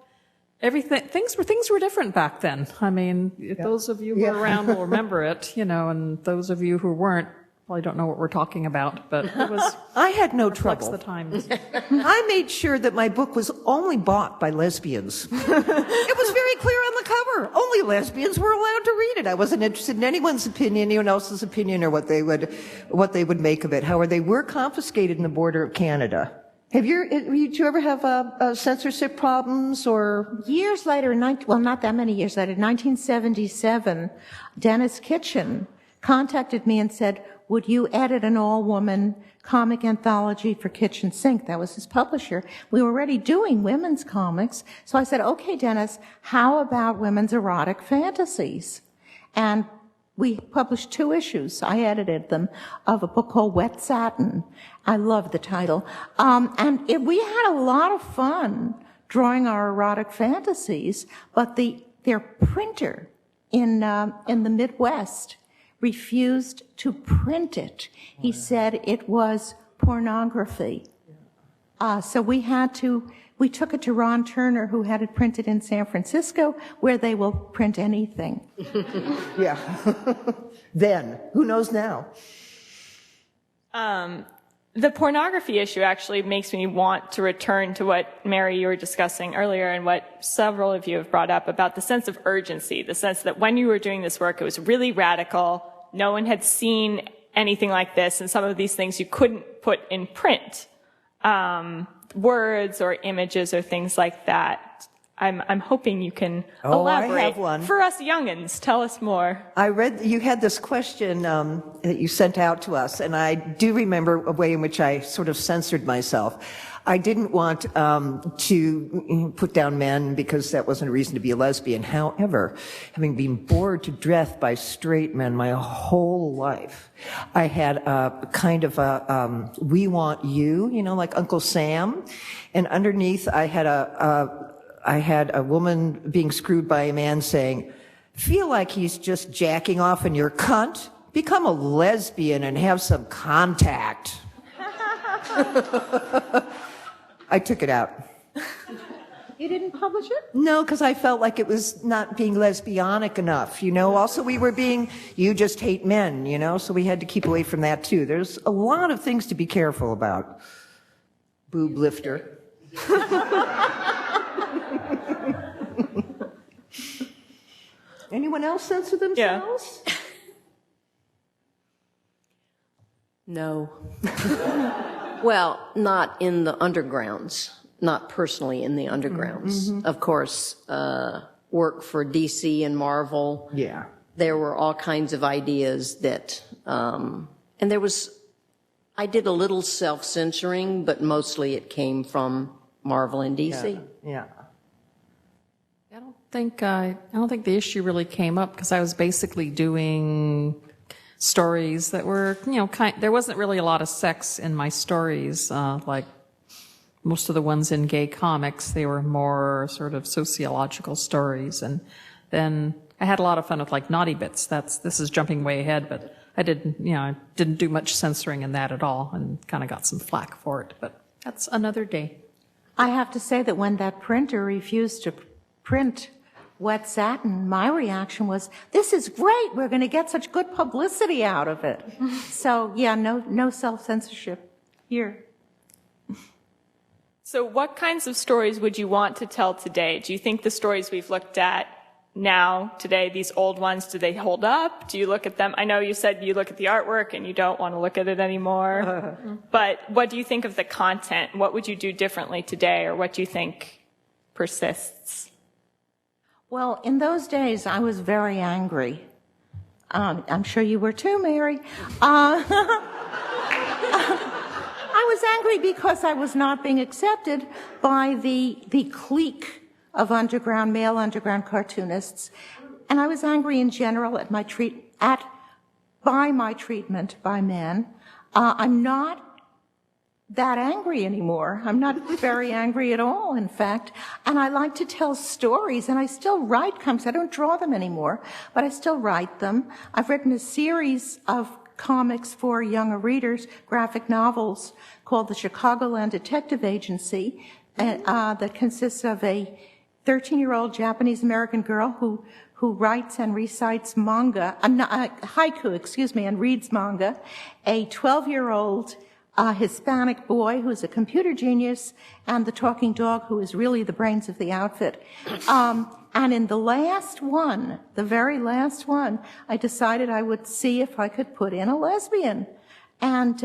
things were different back then. I mean, those of you who were around will remember it, and those of you who weren't probably don't know what we're talking about, but it was. I had no trouble. The times. I made sure that my book was only bought by lesbians. It was very clear on the cover. Only lesbians were allowed to read it. I wasn't interested in anyone's opinion, anyone else's opinion, or what they would make of it. However, they were confiscated in the border of Canada. Did you ever have censorship problems or? Years later, not that many years later, 1977, Dennis Kitchen contacted me and said, would you edit an all-woman comic anthology for Kitchen Sink? That was his publisher. We were already doing women's comics. So I said, okay, Dennis, how about women's erotic fantasies? And we published 2 issues. I edited them of a book called Wet Satin. I love the title. We had a lot of fun drawing our erotic fantasies, but their printer in the Midwest refused to print it. He said it was pornography. So we took it to Ron Turner, who had it printed in San Francisco, where they will print anything. Yeah. Then, who knows now? The pornography issue actually makes me want to return to what, Mary, you were discussing earlier and what several of you have brought up about the sense of urgency, the sense that when you were doing this work, it was really radical. No one had seen anything like this, and some of these things you couldn't put in print. Words or images or things like that. I'm hoping you can elaborate. I have one. For us youngins, tell us more. I read you had this question that you sent out to us, and I do remember a way in which I sort of censored myself. I didn't want to put down men because that wasn't a reason to be a lesbian. However, having been bored to death by straight men my whole life, I had a kind of a "We Want You," like Uncle Sam, and underneath I had a woman being screwed by a man saying, "Feel like he's just jacking off in your cunt? Become a lesbian and have some contact." I took it out. You didn't publish it? No, because I felt like it was not being lesbianic enough, Also, we were being, you just hate men, so we had to keep away from that too. There's a lot of things to be careful about. Boob lifter. Anyone else censor themselves? Yeah. No. Well, not in the undergrounds, not personally in the undergrounds. Mm-hmm. Of course, work for DC and Marvel. Yeah. There were all kinds of ideas that, and I did a little self-censoring, but mostly it came from Marvel and DC. Yeah. I don't think the issue really came up because I was basically doing stories that were, there wasn't really a lot of sex in my stories, like most of the ones in gay comics. They were more sort of sociological stories. And then I had a lot of fun with like Naughty Bits. This is jumping way ahead, but I didn't do much censoring in that at all and kind of got some flack for it, but that's another day. I have to say that when that printer refused to print Wet Satin, my reaction was, "This is great. We're going to get such good publicity out of it." So, yeah, no self-censorship here. So what kinds of stories would you want to tell today? Do you think the stories we've looked at now, today, these old ones, do they hold up? Do you look at them? I know you said you look at the artwork and you don't want to look at it anymore. But what do you think of the content? What would you do differently today, or what do you think persists? Well, in those days, I was very angry. I'm sure you were too, Mary. I was angry because I was not being accepted by the clique of male underground cartoonists. And I was angry in general at my treatment by men. I'm not that angry anymore. I'm not very angry at all, in fact. And I like to tell stories, and I still write comics. I don't draw them anymore, but I still write them. I've written a series of comics for younger readers, graphic novels, called the Chicagoland Detective Agency, that consists of a 13-year-old Japanese-American girl who writes and recites manga, haiku, and reads manga, a 12-year-old Hispanic boy who's a computer genius, and the talking dog who is really the brains of the outfit. And in the last one, the very last one, I decided I would see if I could put in a lesbian. And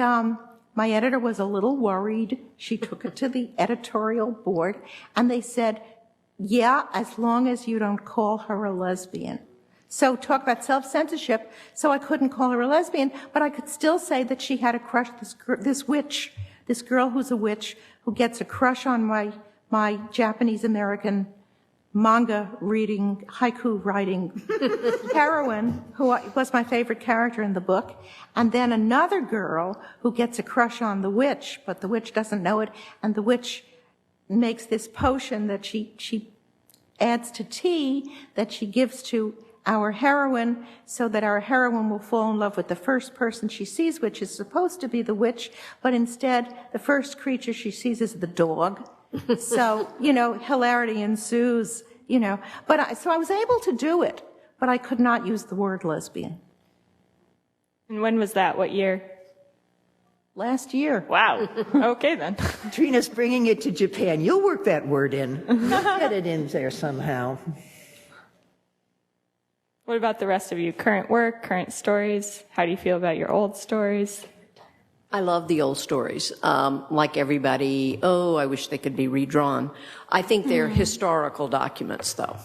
my editor was a little worried. She took it to the editorial board, and they said, "Yeah, as long as you don't call her a lesbian." So talk about self-censorship. So I couldn't call her a lesbian, but I could still say that she had a crush, this girl who's a witch, who gets a crush on my Japanese-American manga reading, haiku writing heroine, who was my favorite character in the book. And then another girl who gets a crush on the witch, but the witch doesn't know it, and the witch makes this potion that she adds to tea that she gives to our heroine so that our heroine will fall in love with the first person she sees, which is supposed to be the witch, but instead the first creature she sees is the dog. So, hilarity ensues, so I was able to do it, but I could not use the word lesbian. And when was that? What year? Last year. Wow. Okay, then. Trina's bringing it to Japan. You'll work that word in. Get it in there somehow. What about the rest of you? Current work, current stories? How do you feel about your old stories? I love the old stories. Like everybody, I wish they could be redrawn. I think they're historical documents, though.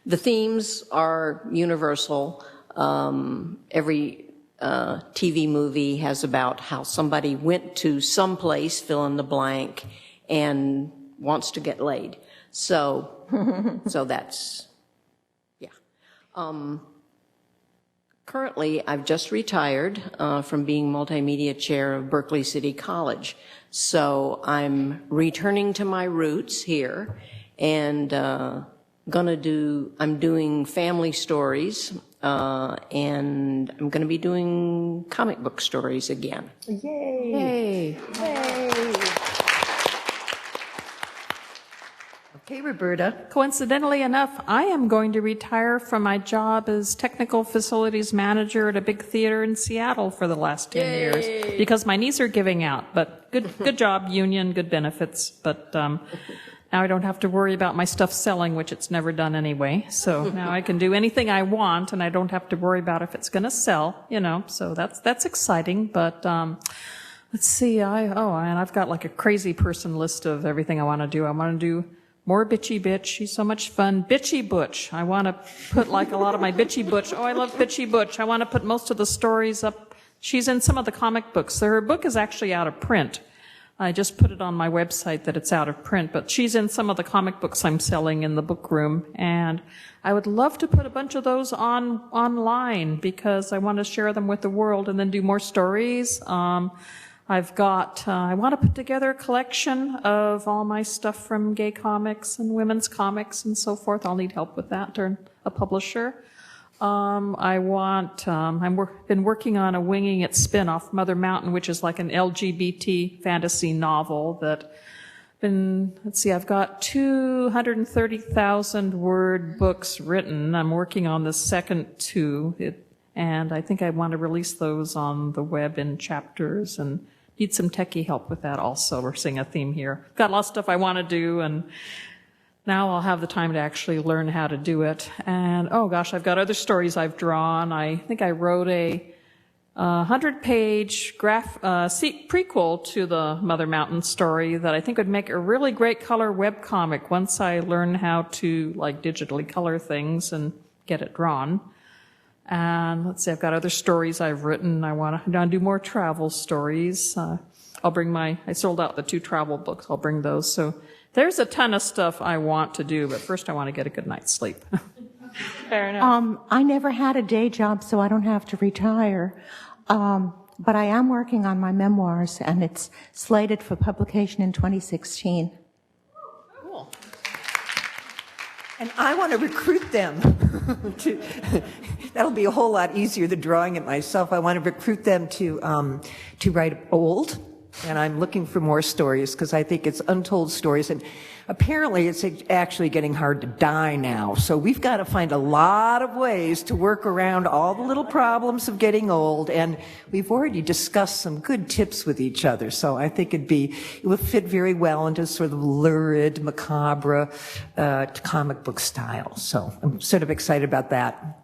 The themes are universal. Every TV movie has about how somebody went to some place, fill in the blank, and wants to get laid. So that's, yeah. Currently, I've just retired from being multimedia chair of Berkeley City College. So I'm returning to my roots here and I'm doing family stories and I'm going to be doing comic book stories again. Yay. Yay. Okay, Roberta. Coincidentally enough, I am going to retire from my job as technical facilities manager at a big theater in Seattle for the last 10 years because my knees are giving out. But good job, union, good benefits. But now I don't have to worry about my stuff selling, which it's never done anyway. So now I can do anything I want, and I don't have to worry about if it's going to sell. So that's exciting. But let's see. I've got like a crazy person list of everything I want to do. I want to do more Bitchy Bitch. She's so much fun. Bitchy Butch. I want to put like a lot of my Bitchy Butch. Oh, I love Bitchy Butch. I want to put most of the stories up. She's in some of the comic books. So her book is actually out of print. I just put it on my website that it's out of print, but she's in some of the comic books I'm selling in the book room. And I would love to put a bunch of those online because I want to share them with the world and then do more stories. I want to put together a collection of all my stuff from gay comics and women's comics and so forth. I'll need help with that or a publisher. I've been working on a Winging It spin-off, Mother Mountain, which is like an LGBT fantasy novel I've got 230,000 word books written. I'm working on the second two, and I think I want to release those on the web in chapters and need some techie help with that also. We're seeing a theme here. Got a lot of stuff I want to do, and now I'll have the time to actually learn how to do it. And, oh gosh, I've got other stories I've drawn. I think I wrote a 100-page prequel to the Mother Mountain story that I think would make a really great color webcomic once I learn how to, digitally color things and get it drawn. And let's see, I've got other stories I've written. I want to do more travel stories. I sold out the 2 travel books. I'll bring those. So there's a ton of stuff I want to do, but first I want to get a good night's sleep. Fair enough. I never had a day job, so I don't have to retire. But I am working on my memoirs, and it's slated for publication in 2016. Cool. And I want to recruit them. That'll be a whole lot easier than drawing it myself. I want to recruit them to write old. And I'm looking for more stories because I think it's untold stories. And apparently it's actually getting hard to die now. So we've got to find a lot of ways to work around all the little problems of getting old. And we've already discussed some good tips with each other. So I think it would fit very well into sort of lurid, macabre, comic book style. So I'm sort of excited about that.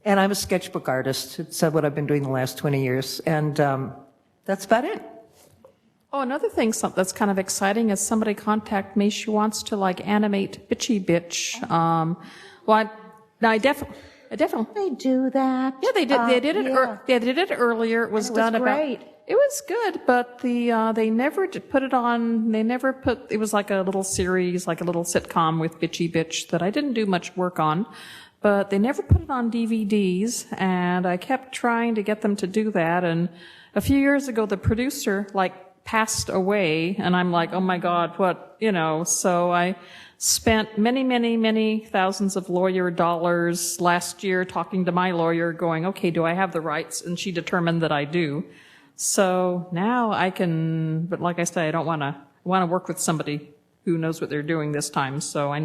And I'm a sketchbook artist. It's what I've been doing the last 20 years. And that's about it. Oh, another thing that's kind of exciting is somebody contacted me. She wants to animate Bitchy Bitch. I definitely. They do that. Yeah, they did. They did it earlier. It was done great. It was good, but they never put it on. They never put. It was like a little series, like a little sitcom with Bitchy Bitch that I didn't do much work on. But they never put it on DVDs, and I kept trying to get them to do that. And a few years ago, the producer passed away, and I'm like, oh my God, what, so spent many, many, many thousands of lawyer dollars last year talking to my lawyer going, okay, do I have the rights? And she determined that I do. So now I can, but like I said, I don't want to work with somebody who knows what they're doing this time. So I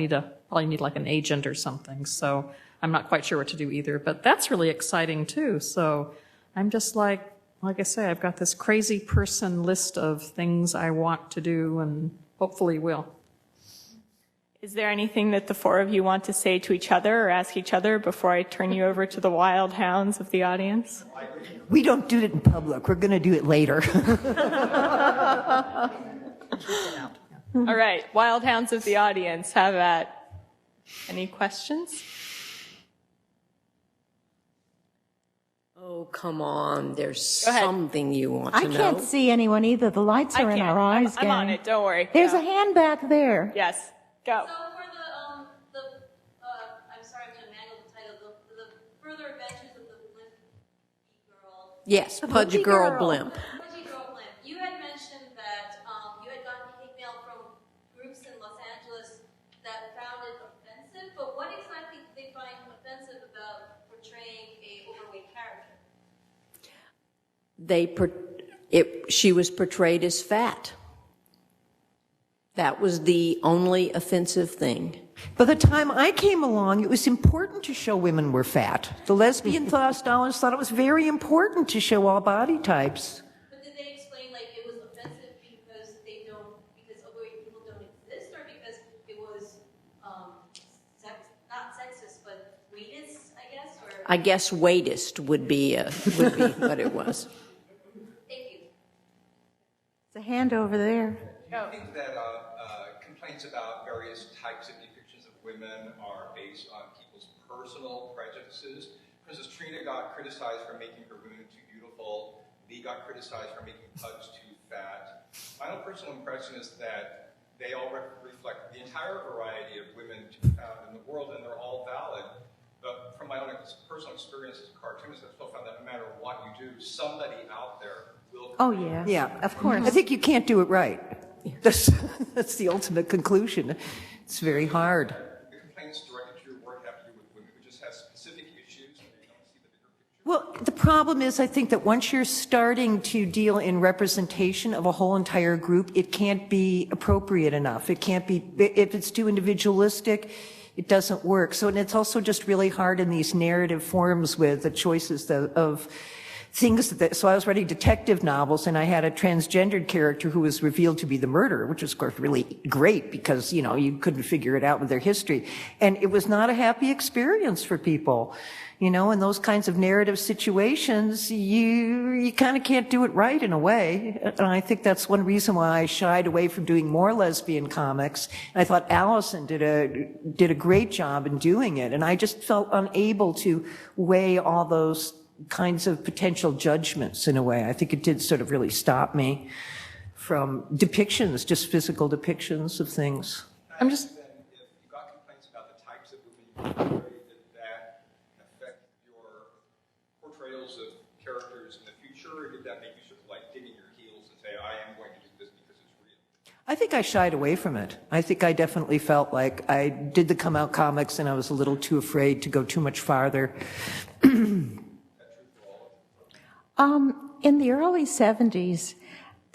probably need like an agent or something. So I'm not quite sure what to do either, but that's really exciting too. So I'm just like I say, I've got this crazy person list of things I want to do and hopefully will. Is there anything that the four of you want to say to each other or ask each other before I turn you over to the wild hounds of the audience? We don't do it in public. We're going to do it later. All right, wild hounds of the audience, have at. Any questions? Oh, come on. There's something you want to I know. can't see anyone either. The lights are in our eyes. I'm on gang. it, don't worry. There's Go. a hand back there. Yes, go. So for I'm sorry, I'm going to mangle the title, the further adventures of the Blimp Girl. Yes, Pudgy Pudgy Girl Girl. Blimp. Pudgy Girl Blimp. You had mentioned that you had gotten hate mail from groups in Los Angeles that found it offensive, but what exactly did they find offensive about portraying a overweight character? She was portrayed as fat. That was the only offensive thing. By the time I came along, it was important to show women were fat. The lesbian scholars thought it was very important to show all body types. But did they explain like it was offensive because because overweight people don't exist, or because it was not sexist but weightist, I guess? Or I guess weightist would be what it was. thank you. There's a hand over there. I think that complaints about various types of depictions of women are based on people's personal prejudices. For instance, Trina got criticized for making her women too beautiful. Lee got criticized for making Pudge too fat. My own personal impression is that they all reflect the entire variety of women to be found in the world, and they're all valid. But from my own personal experience as a cartoonist, I've still found that no matter what you do, somebody out there will. Oh, yeah. Yeah, Of course. I think you can't do it right. That's the ultimate conclusion. It's very hard. The complaints directed to your work have to do with women who just have specific issues and they don't see the bigger picture. Well, the problem is, I think that once you're starting to deal in representation of a whole entire group, it can't be appropriate enough. It can't be, if it's too individualistic, it doesn't work. So, and it's also just really hard in these narrative forms with the choices of things that, so I was writing detective novels and I had a transgendered character who was revealed to be the murderer, which was of course really great because, you know, you couldn't figure it out with their history. And it was not a happy experience for people. You know, in those kinds of narrative situations, you kind of can't do it right in a way. And I think that's one reason why I shied away from doing more lesbian comics. And I thought Allison did a great job in doing it. And I just felt unable to weigh all those kinds of potential judgments in a way. I think it did sort of really stop me from depictions, just physical depictions of things. I'm just, If you got complaints about the types of women you portray, did that affect your portrayals of characters in the future, or did that make you sort of like dig in your heels and say, I am going to do this because it's real? I think I shied away from it. I think I definitely felt like I did the come out comics and I was a little too afraid to go too much farther. In the early 70s,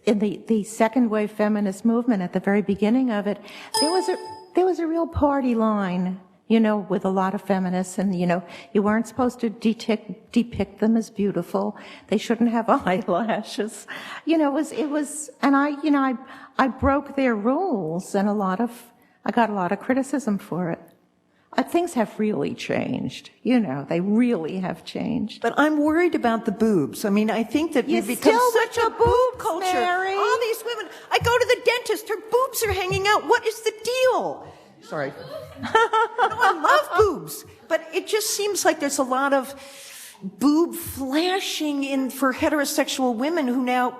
in the second wave feminist movement, at the very beginning of it, there was a real party line, you know, with a lot of feminists, and, you know, you weren't supposed to depict them as beautiful. They shouldn't have eyelashes. You know, it was, and I broke their rules, and I got a lot of criticism for it. Things have really changed. You know, they really have changed. But I'm worried about the boobs. I mean, I think that You're we've become still such with a the boob boobs, culture. Mary. All these women, I go to the dentist, her boobs are hanging out. What is the deal? Sorry. No, I love boobs. But it just seems like there's a lot of boob flashing in for heterosexual women who now,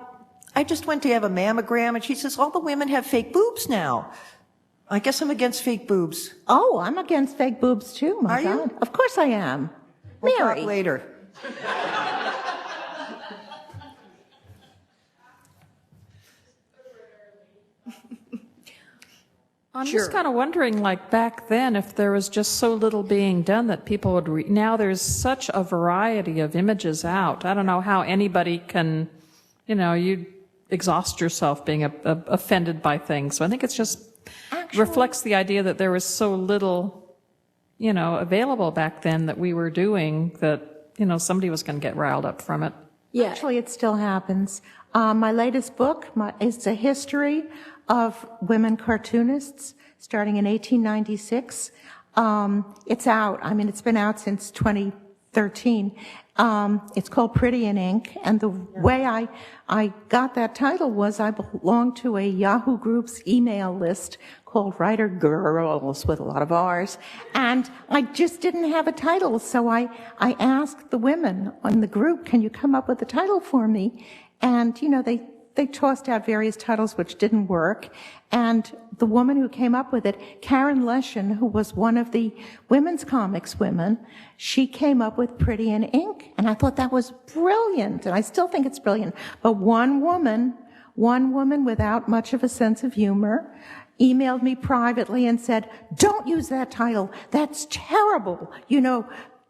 I just went to have a mammogram and she says, all the women have fake boobs now. I guess I'm against fake boobs. Oh, I'm against fake boobs too, my Are you? God. Of course I am. We'll Mary. talk later. I'm just kind of wondering, like back then, if there was just so little being done that people would read. Now there's such a variety of images out. I don't know how anybody can, you exhaust yourself being offended by things. So I think it's just reflects the idea that there was so little, available back then that we were doing that, somebody was going to get riled up from it. Yeah. Actually, it still happens. My latest book is a history of women cartoonists starting in 1896. It's out. I mean, it's been out since 2013. It's called Pretty in Ink. And the way I got that title was I belonged to a Yahoo Group's email list called Writer Girls with a lot of R's. And I just didn't have a title. So I asked the women on the group, can you come up with a title for me? And, they tossed out various titles which didn't work. And the woman who came up with it, Karen Leshin, who was one of the women's comics women, she came up with Pretty in Ink. And I thought that was brilliant. And I still think it's brilliant. But one woman without much of a sense of humor, emailed me privately and said, don't use that title. That's terrible.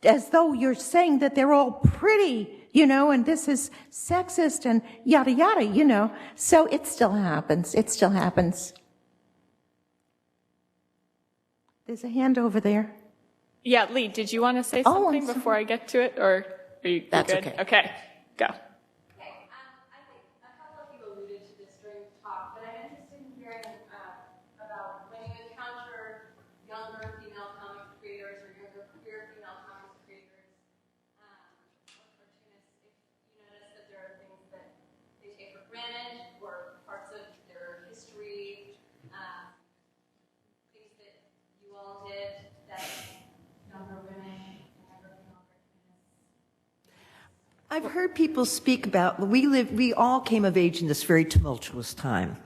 As though you're saying that they're all pretty, and this is sexist and yada, yada, So it still happens. It still happens. There's a hand over there. Yeah, Lee, did you want to say Oh, something before I get to it, or are you That's good? okay. Okay, go. Okay, I think a couple of you alluded to this during the talk, but I'm interested in hearing about when you encounter younger female comic creators or younger queer female comic creators or cartoonists, if you notice that there are things that they take for granted or parts of their history, things that you all did that younger women and younger female cartoonists. I've heard people speak about, we all came of age in this very tumultuous time.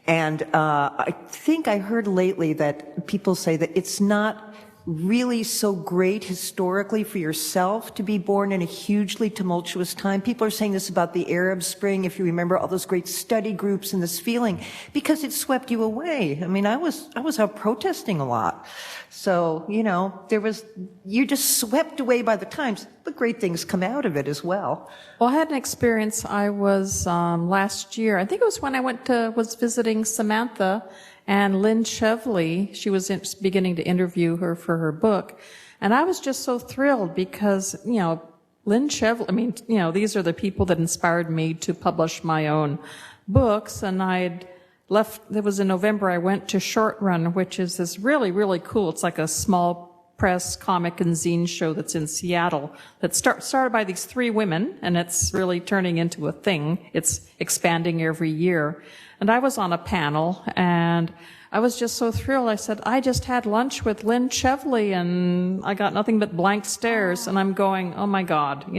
And I think I heard lately that people say that it's not really so great historically for yourself to be born in a hugely tumultuous time. People are saying this about the Arab Spring, if you remember all those great study groups and this feeling, because it swept you away. I mean, I was out protesting a lot. So, you're just swept away by the times, but great things come out of it as well. Well, I had an experience. I was last year, I think it was when I was visiting Samantha and Lynn Chevley. She was beginning to interview her for her book. And I was just so thrilled because, Lynn Chevley, these are the people that inspired me to publish my own books. And it was in November, I went to Short Run, which is this really, really cool. It's like a small press comic and zine show that's in Seattle that started by these 3 women, and it's really turning into a thing. It's expanding every year. And I was on a panel, and I was just so thrilled. I said, I just had lunch with Lynn Chevley, and I got nothing but blank stares. And I'm going, oh my God,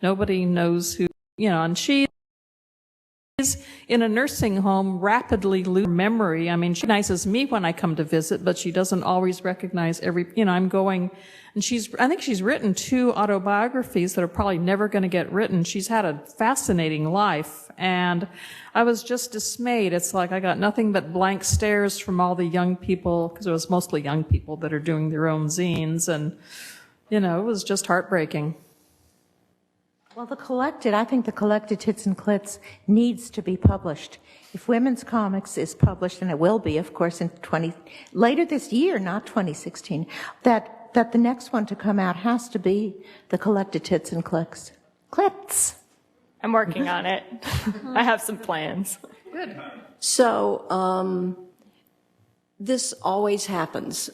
nobody knows who, and she's in a nursing home, rapidly losing memory. I mean, she recognizes me when I come to visit, but she doesn't always recognize I'm going, and I think she's written 2 autobiographies that are probably never going to get written. She's had a fascinating life, and I was just dismayed. It's like I got nothing but blank stares from all the young people, because it was mostly young people that are doing their own zines, and, it was just heartbreaking. Well, I think the collected Tits and Clits needs to be published. If women's comics is published, and it will be, of course, later this year, not 2016, that the next one to come out has to be the collected Tits and Clits. I'm working on it. I have some plans. Good. So, this always happens.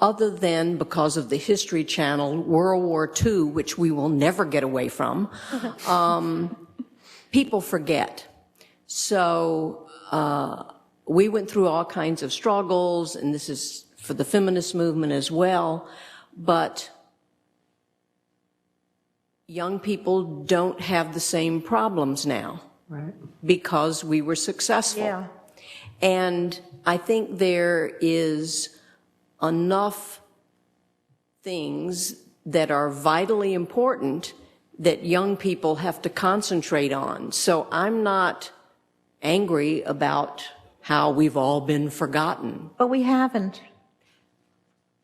Other than because of the History Channel, World War II, which we will never get away from, people forget. So we went through all kinds of struggles, and this is for the feminist movement as well, but young people don't have the same problems now. Right. Because we were successful. Yeah. And I think there is enough things that are vitally important that young people have to concentrate on. So I'm not angry about how we've all been forgotten. But we haven't.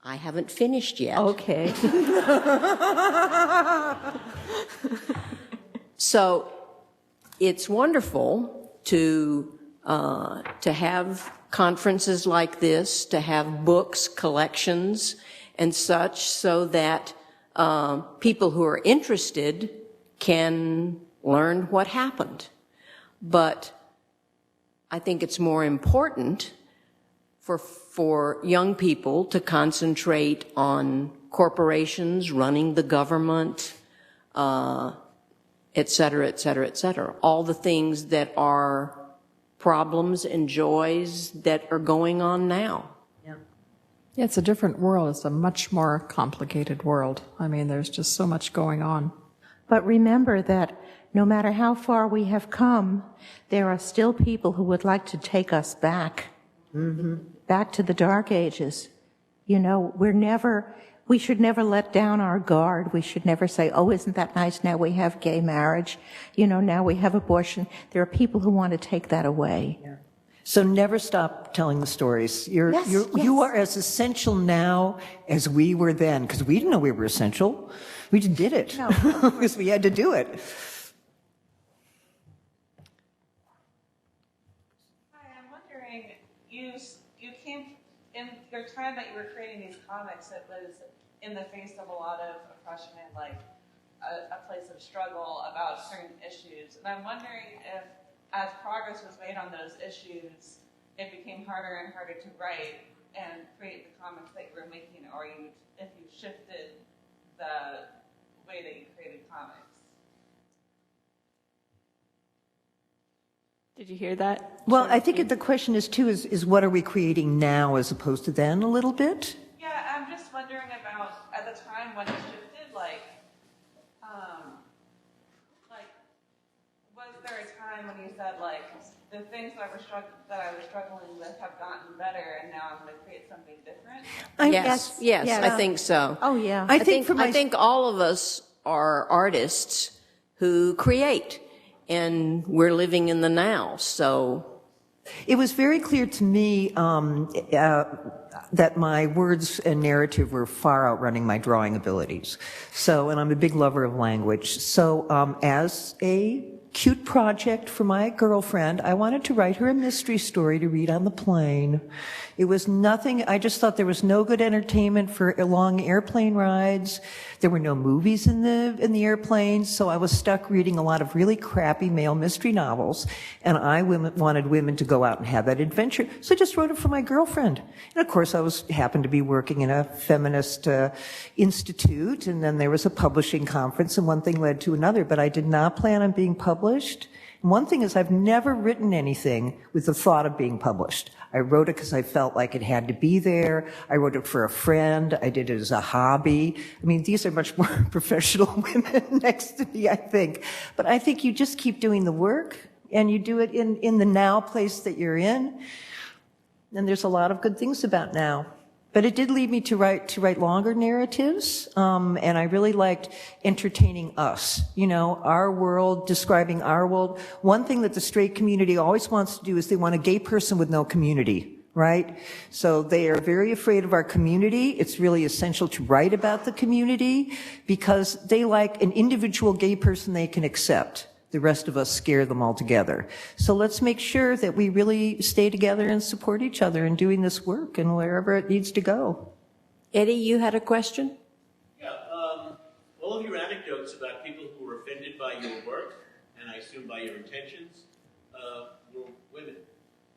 I haven't finished yet. Okay. So it's wonderful to have conferences like this, to have books, collections, and such, so that people who are interested can learn what happened. But I think it's more important for young people to concentrate on corporations, running the government, et cetera, et cetera, et cetera. All the things that are problems and joys that are going on now. Yeah, it's a different world. It's a much more complicated world. I mean, there's just so much going on. But remember that no matter how far we have come, there are still people who would like to take us back, back to the Dark Ages. You know, we should never let down our guard. We should never say, oh, isn't that nice? Now we have gay marriage. You know, now we have abortion. There are people who want to take that away. Yeah. So never stop telling the stories. You are as essential now as we were then, because we didn't know we were essential. We just did it because we had to do it. Hi, I'm wondering, you came in your time that you were creating these comics. It was in the face of a lot of oppression and like a place of struggle about certain issues. And I'm wondering if, as progress was made on those issues, it became harder and harder to write and create the comics that you were making, or if you shifted the way that you created comics. Did you hear that? Well, I think the question is what are we creating now as opposed to then a little bit? Yeah, I'm just wondering about at the time when it shifted, was there a time when you said the things that I was struggling with have gotten better, and now I'm going to create something different? Yes, I think so. Oh, yeah. I think all of us are artists who create, and we're living in the now, so. It was very clear to me that my words and narrative were far outrunning my drawing abilities. So, and I'm a big lover of language. So, as a cute project for my girlfriend, I wanted to write her a mystery story to read on the plane. It was nothing, I just thought there was no good entertainment for long airplane rides. There were no movies in the airplanes, so I was stuck reading a lot of really crappy male mystery novels, and I wanted women to go out and have that adventure, so I just wrote it for my girlfriend. And of course, I happened to be working in a feminist institute, and then there was a publishing conference, and one thing led to another, but I did not plan on being published. And one thing is, I've never written anything with the thought of being published. I wrote it because I felt like it had to be there. I wrote it for a friend. I did it as a hobby. I mean, these are much more professional women next to me, I think. But I think you just keep doing the work, and you do it in the now place that you're in. And there's a lot of good things about now. But it did lead me to write longer narratives, and I really liked entertaining us. You know, our world, describing our world. One thing that the straight community always wants to do is they want a gay person with no community, right? So they are very afraid of our community. It's really essential to write about the community because they like an individual gay person they can accept. The rest of us scare them altogether. So let's make sure that we really stay together and support each other in doing this work and wherever it needs to go. Eddie, you had a question? Yeah, all of your anecdotes about people who were offended by your work, and I assume by your intentions, were women.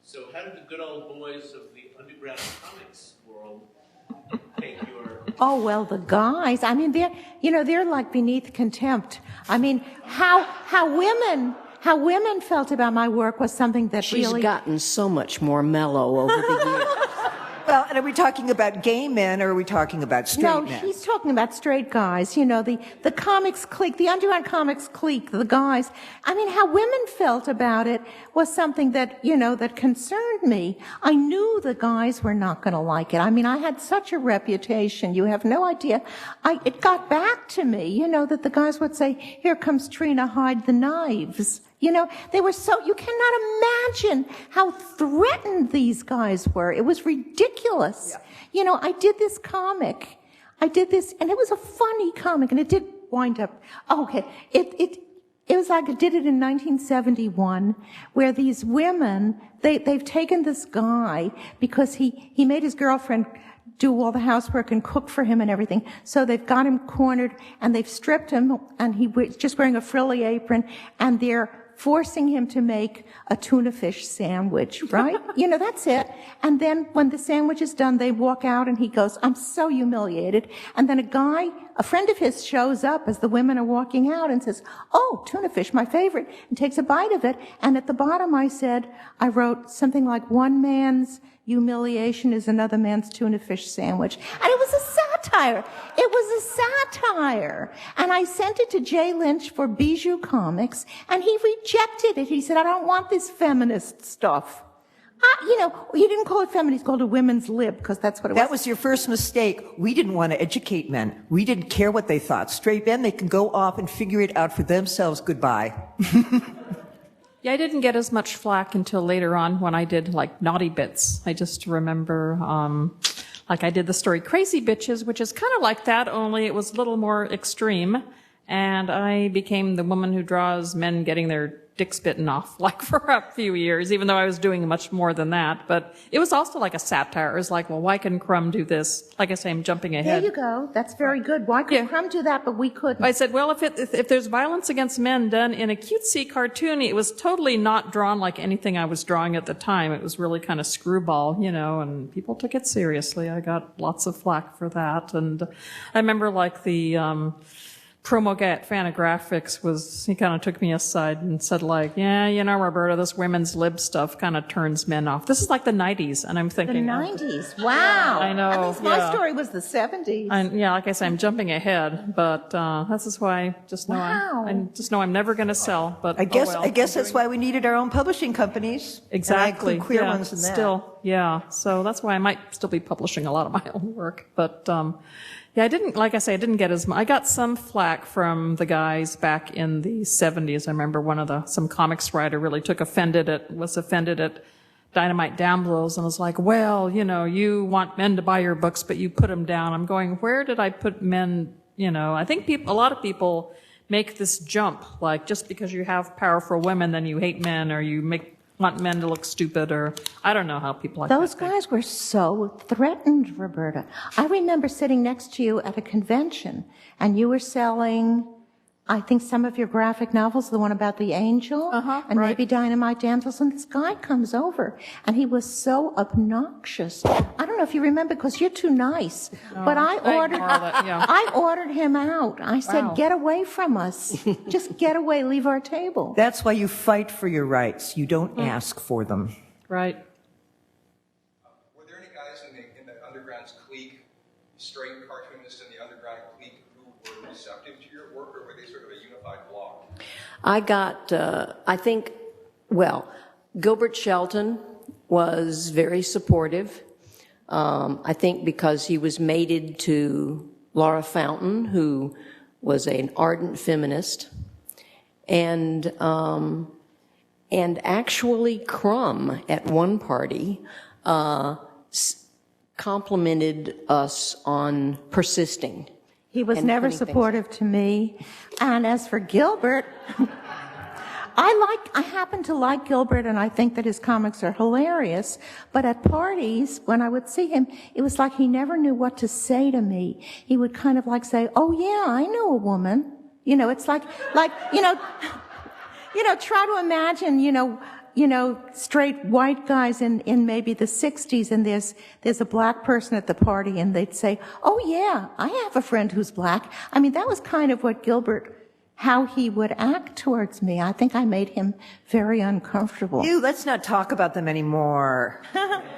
So how did the good old boys of the underground comics world take your... Oh, well, the guys, I mean, they're like beneath contempt. I mean, how women felt about my work was something that She's really... gotten so much more mellow over the years. Well, and are we talking about gay men or are we talking about straight men? No, she's talking about straight guys. You know, the comics clique, the underground comics clique, the guys. I mean, how women felt about it was something that, that concerned me. I knew the guys were not going to like it. I mean, I had such a reputation. You have no idea. It got back to me, that the guys would say, here comes Trina, hide the knives. You know, they were so, you cannot imagine how threatened these guys were. It was ridiculous. Yeah. You know, I did this, and it was a funny comic, and it did wind up, it was like I did it in 1971, where these women, they've taken this guy because he made his girlfriend do all the housework and cook for him and everything. So they've got him cornered, and they've stripped him, and he's just wearing a frilly apron, and they're forcing him to make a tuna fish sandwich, right? You know, that's it. And then when the sandwich is done, they walk out, and he goes, I'm so humiliated. And then a friend of his shows up as the women are walking out and says, oh, tuna fish, my favorite, and takes a bite of it. And at the bottom I wrote something like, one man's humiliation is another man's tuna fish sandwich. And it was a satire. It was a satire. And I sent it to Jay Lynch for Bijou Comics, and he rejected it. He said, I don't want this feminist stuff. You know, he didn't call it feminist, he called it women's lib, because that's what it was. That was your first mistake. We didn't want to educate men. We didn't care what they thought. Straight men, they can go off and figure it out for themselves. Goodbye. Yeah, I didn't get as much flack until later on when I did, like, naughty bits. I just remember, like, I did the story Crazy Bitches, which is kind of like that, only it was a little more extreme. And I became the woman who draws men getting their dicks bitten off, like, for a few years, even though I was doing much more than that. But it was also like a satire. It was like, well, why can Crumb do this? Like I say, I'm jumping ahead. There you go. That's very good. Why could Crumb do that, but we couldn't? I said, well, if there's violence against men done in a cutesy cartoony, it was totally not drawn like anything I was drawing at the time. It was really kind of screwball, you know, and people took it seriously. I got lots of flack for that. And I remember, like, the promo guy at Fantagraphics he kind of took me aside and said, like, yeah, you know, Roberta, this women's lib stuff kind of turns men off. This is like the 90s, and I'm thinking... The 90s, wow. I know, At least my story was the 70s. And, yeah, like I say, I'm jumping ahead, but this is why I just know I'm never going to sell, but I guess that's why we needed our own publishing companies. Exactly. And I include queer ones in that. Still, yeah. So that's why I might still be publishing a lot of my own work, but... yeah, I didn't get as much. I got some flack from the guys back in the 70s. I remember some comics writer really was offended at Dynamite Downblows and was like, well, you know, you want men to buy your books, but you put them down. I'm going, where did I put men, you know? I think a lot of people make this jump, like, just because you have powerful women, then you hate men, or you want men to look stupid, or I don't know how people like Those guys were so threatened, Roberta. I remember sitting next to you at a convention, and you were selling, I think, some of your graphic novels, the one about the angel, and maybe Dynamite Damsels, and this guy comes over, and he was so obnoxious. I don't know if you remember, because you're too nice, but I ordered him out. I said, get away from us. Just get away, leave our table. That's why you fight for your rights. You don't ask for them. Right. Were there any guys in the Underground's clique, straight cartoonists in the Underground clique, who were receptive to your work, or were they sort of a unified block? I got, Gilbert Shelton was very supportive. I think because he was mated to Laura Fountain, who was an ardent feminist, and actually Crumb at one party complimented us on persisting. He was never supportive to me. And as for Gilbert, I happen to like Gilbert, and I think that his comics are hilarious. But at parties, when I would see him, it was like he never knew what to say to me. He would kind of like say, oh yeah, I know a woman. You know, it's like, try to imagine, straight white guys in maybe the 60s, and there's a black person at the party, and they'd say, oh yeah, I have a friend who's black. I mean, that was kind of what how he would act towards me. I think I made him very uncomfortable. Let's not talk about them anymore.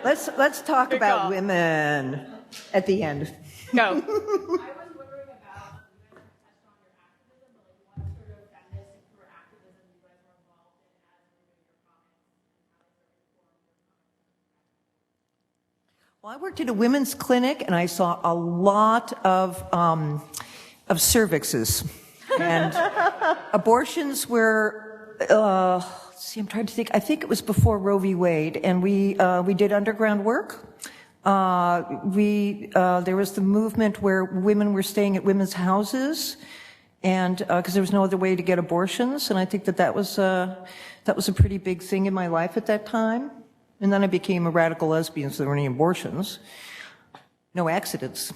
Let's talk about women at the end. Go. Well, I worked at a women's clinic, and I saw a lot of cervixes. And abortions were I'm trying to think. I think it was before Roe v. Wade, and we did underground work. There was the movement where women were staying at women's houses, and because there was no other way to get abortions, and I think that was a pretty big thing in my life at that time. And then I became a radical lesbian, so there weren't any abortions. No accidents.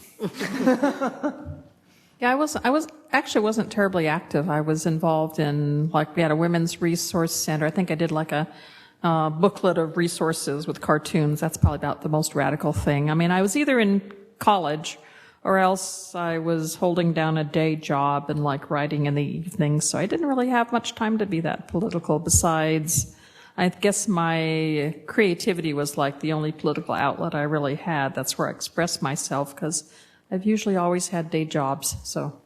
Yeah, I wasn't terribly active. I was involved in, we had a women's resource center. I think I did a booklet of resources with cartoons. That's probably about the most radical thing. I mean, I was either in college or else I was holding down a day job and writing in the evenings. So I didn't really have much time to be that political. Besides, I guess my creativity was the only political outlet I really had. That's where I expressed myself, because I've usually always had day jobs, so.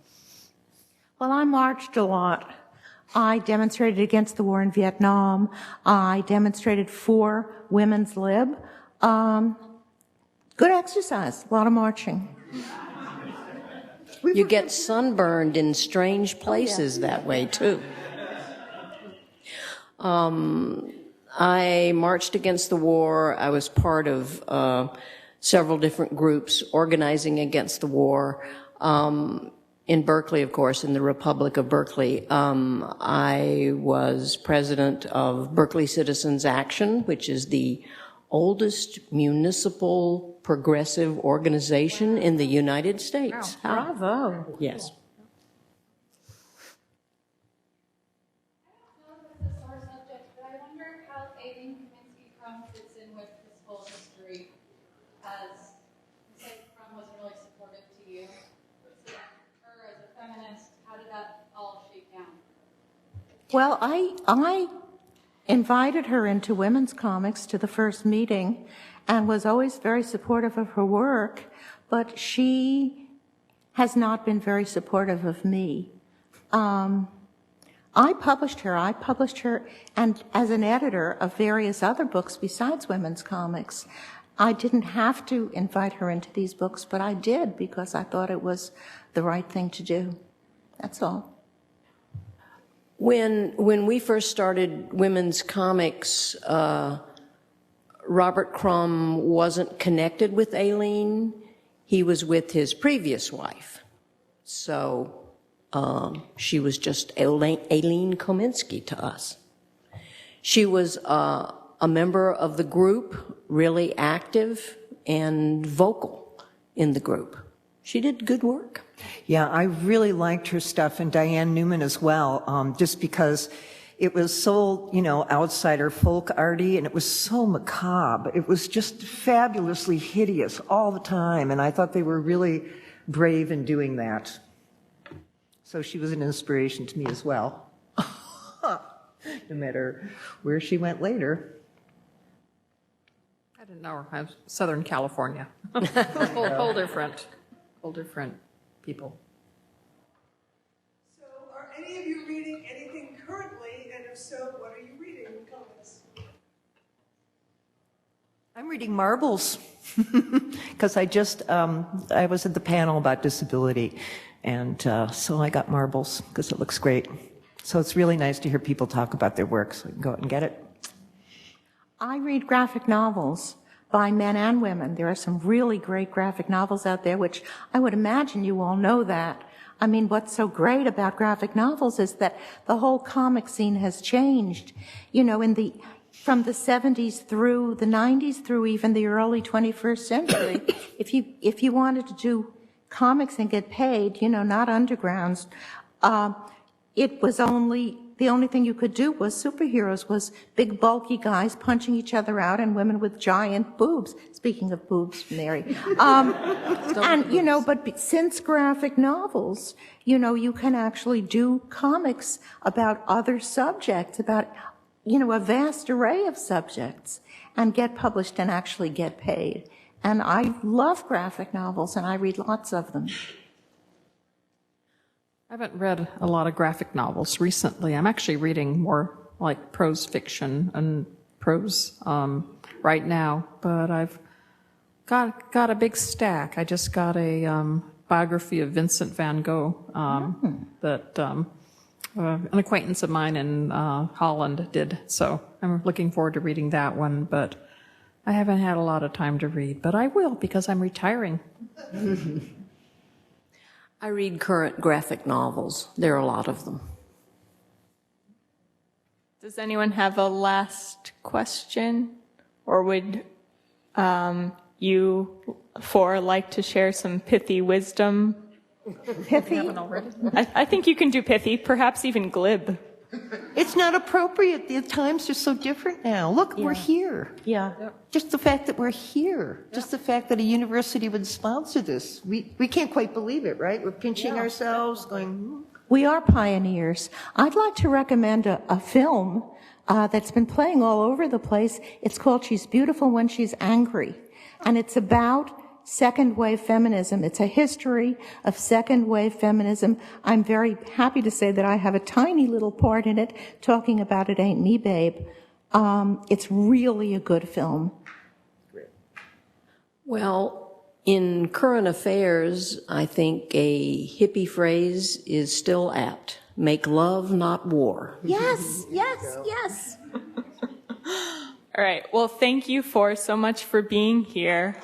Well, I marched a lot. I demonstrated against the war in Vietnam. I demonstrated for women's lib. Good exercise, a lot of marching. You get sunburned in strange places that way, too. I marched against the war. I was part of several different groups organizing against the war. In Berkeley, of course, in the Republic of Berkeley. I was president of Berkeley Citizens Action, which is the oldest municipal progressive organization in the United States. Wow. Bravo. Yes. Well, I invited her into women's comics to the first meeting and was always very supportive of her work, but she has not been very supportive of me. I published her, and as an editor of various other books besides women's comics. I didn't have to invite her into these books, but I did because I thought it was the right thing to do. That's all. When we first started women's comics, Robert Crumb wasn't connected with Aileen. He was with his previous wife. So she was just Aileen Kominsky to us. She was a member of the group, really active and vocal in the group. She did good work. Yeah, I really liked her stuff, and Diane Newman as well, just because it was so, outsider folk arty, and it was so macabre. It was just fabulously hideous all the time, and I thought they were really brave in doing that. So she was an inspiration to me as well, no matter where she went later. I didn't know her. I'm Southern California. whole different people. So are any of you reading anything currently, and if so, what are you reading in comics? I'm reading Marbles, because I was at the panel about disability, and so I got Marbles, because it looks great. So it's really nice to hear people talk about their work, so I can go out and get it. I read graphic novels by men and women. There are some really great graphic novels out there, which I would imagine you all know that. I mean, what's so great about graphic novels is that the whole comic scene has changed. From the 70s through the 90s through even the early 21st century, if you wanted to do comics and get paid, not undergrounds, it was the only thing you could do was superheroes, was big bulky guys punching each other out and women with giant boobs. Speaking of boobs, Mary. But since graphic novels, you can actually do comics about other subjects, about, a vast array of subjects, and get published and actually get paid. And I love graphic novels, and I read lots of them. I haven't read a lot of graphic novels recently. I'm actually reading more like prose fiction and prose right now, but I've got a big stack. I just got a biography of Vincent van Gogh that an acquaintance of mine in Holland did. So I'm looking forward to reading that one, but I haven't had a lot of time to read, but I will because I'm retiring. I read current graphic novels. There are a lot of them. Does anyone have a last question? Or would you four like to share some pithy wisdom? Pithy? I think you can do pithy, perhaps even glib. It's not appropriate. The times are so different now. Look, we're here. Yeah. Just the fact that we're here, just the fact that a university would sponsor this, we can't quite believe it, right? We're pinching ourselves, going, We are pioneers. I'd like to recommend a film that's been playing all over the place. It's called She's Beautiful When She's Angry. And it's about second wave feminism. It's a history of second wave feminism. I'm very happy to say that I have a tiny little part in it talking about It Ain't Me, Babe. It's really a good film. Well, in current affairs, I think a hippie phrase is still apt. Make love, not war. Yes, yes, yes. All right. Well, thank you so much for being here.